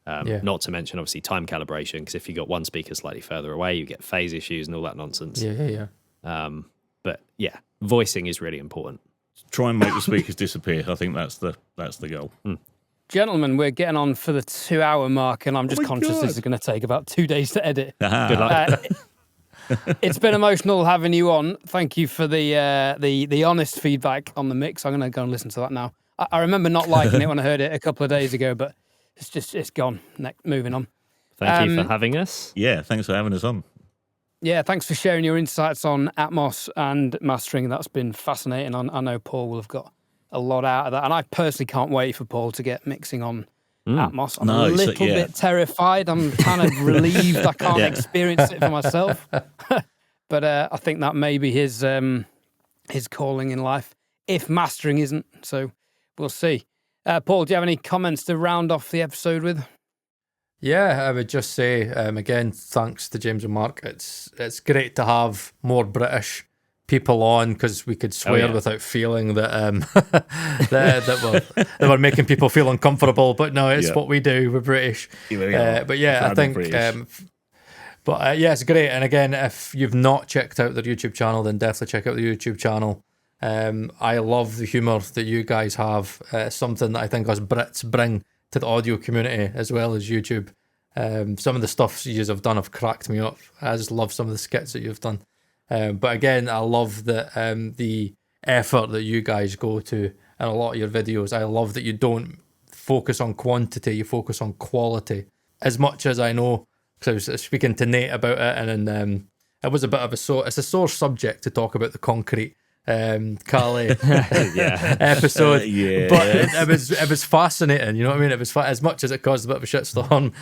Not to mention, obviously, time calibration, because if you got one speaker slightly further away, you get phase issues and all that nonsense. Yeah. But yeah, voicing is really important. Try and make the speakers disappear. I think that's the goal. Gentlemen, we're getting on for the 2-hour mark, and I'm just conscious this is going to take about 2 days to edit. Good luck. It's been emotional having you on. Thank you for the honest feedback on the mix. I'm going to go and listen to that now. I remember not liking it when I heard it a couple of days ago, but it's gone. Moving on. Thank you for having us. Yeah, thanks for having us on. Yeah, thanks for sharing your insights on Atmos and mastering. That's been fascinating. I know Paul will have got a lot out of that, and I personally can't wait for Paul to get mixing on Atmos. I'm a little bit terrified. I'm kind of relieved I can't experience it for myself. But I think that may be his calling in life, if mastering isn't. So we'll see. Paul, do you have any comments to round off the episode with? Yeah, I would just say, again, thanks to James and Mark. It's great to have more British people on, because we could swear without feeling that that we're making people feel uncomfortable. But no, it's what we do. We're British. But yeah, I think... it's great. And again, if you've not checked out their YouTube channel, then definitely check out the YouTube channel. I love the humour that you guys have. Something that I think us Brits bring to the audio community as well as YouTube. Some of the stuff you have done have cracked me up. I just love some of the skits that you've done. But again, I love the effort that you guys go to in a lot of your videos. I love that you don't focus on quantity, you focus on quality. As much as I know, because I was speaking to Nate about it, and then it was a bit of it's a sore subject to talk about the concrete Calais episode, but it was fascinating. You know what I mean? It was as much as it caused a bit of a shitstorm.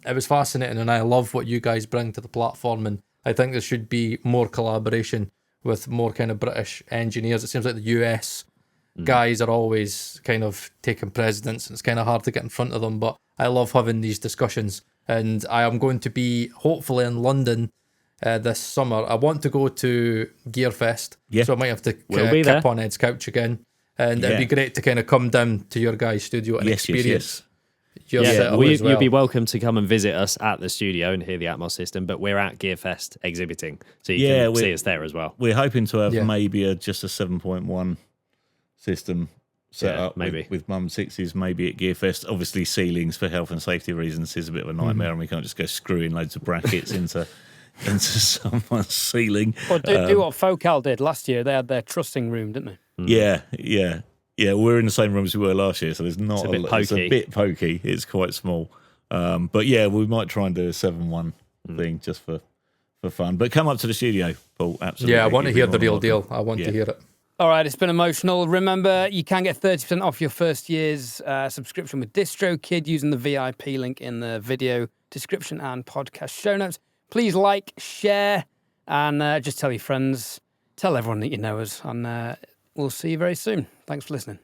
It was fascinating, and I love what you guys bring to the platform. And I think there should be more collaboration with more kind of British engineers. It seems like the US guys are always kind of taking precedence, and it's kind of hard to get in front of them. But I love having these discussions, and I am going to be hopefully in London this summer. I want to go to Gearfest, so I might have to kip on Ed's couch again, and it'd be great to kind of come down to your guys' studio and experience your setup as well. You'll be welcome to come and visit us at the studio and hear the Atmos system, but we're at Gearfest exhibiting, so you can see us there as well. We're hoping to have maybe just a 7.1 system set up with Mum 6s, maybe at Gearfest. Obviously, ceilings for health and safety reasons is a bit of a nightmare, and we can't just go screwing loads of brackets into someone's ceiling. Or do what Focal did last year. They had their trusting room, didn't they? Yeah. We're in the same room as we were last year, so there's not It's a bit lot. It's a pokey. bit pokey. It's quite small. But yeah, we might try and do a 7-1 thing just for fun. But come up to the studio, Paul. Absolutely. Yeah, I want to hear the real Welcome. deal. I want to hear it. All right, it's been emotional. Remember, you can get 30% off your first year's subscription with DroKid using the VIP link in the video description and podcast show notes. Please like, share, and just tell your friends. Tell everyone that you know us. And we'll see you very soon. Thanks for listening.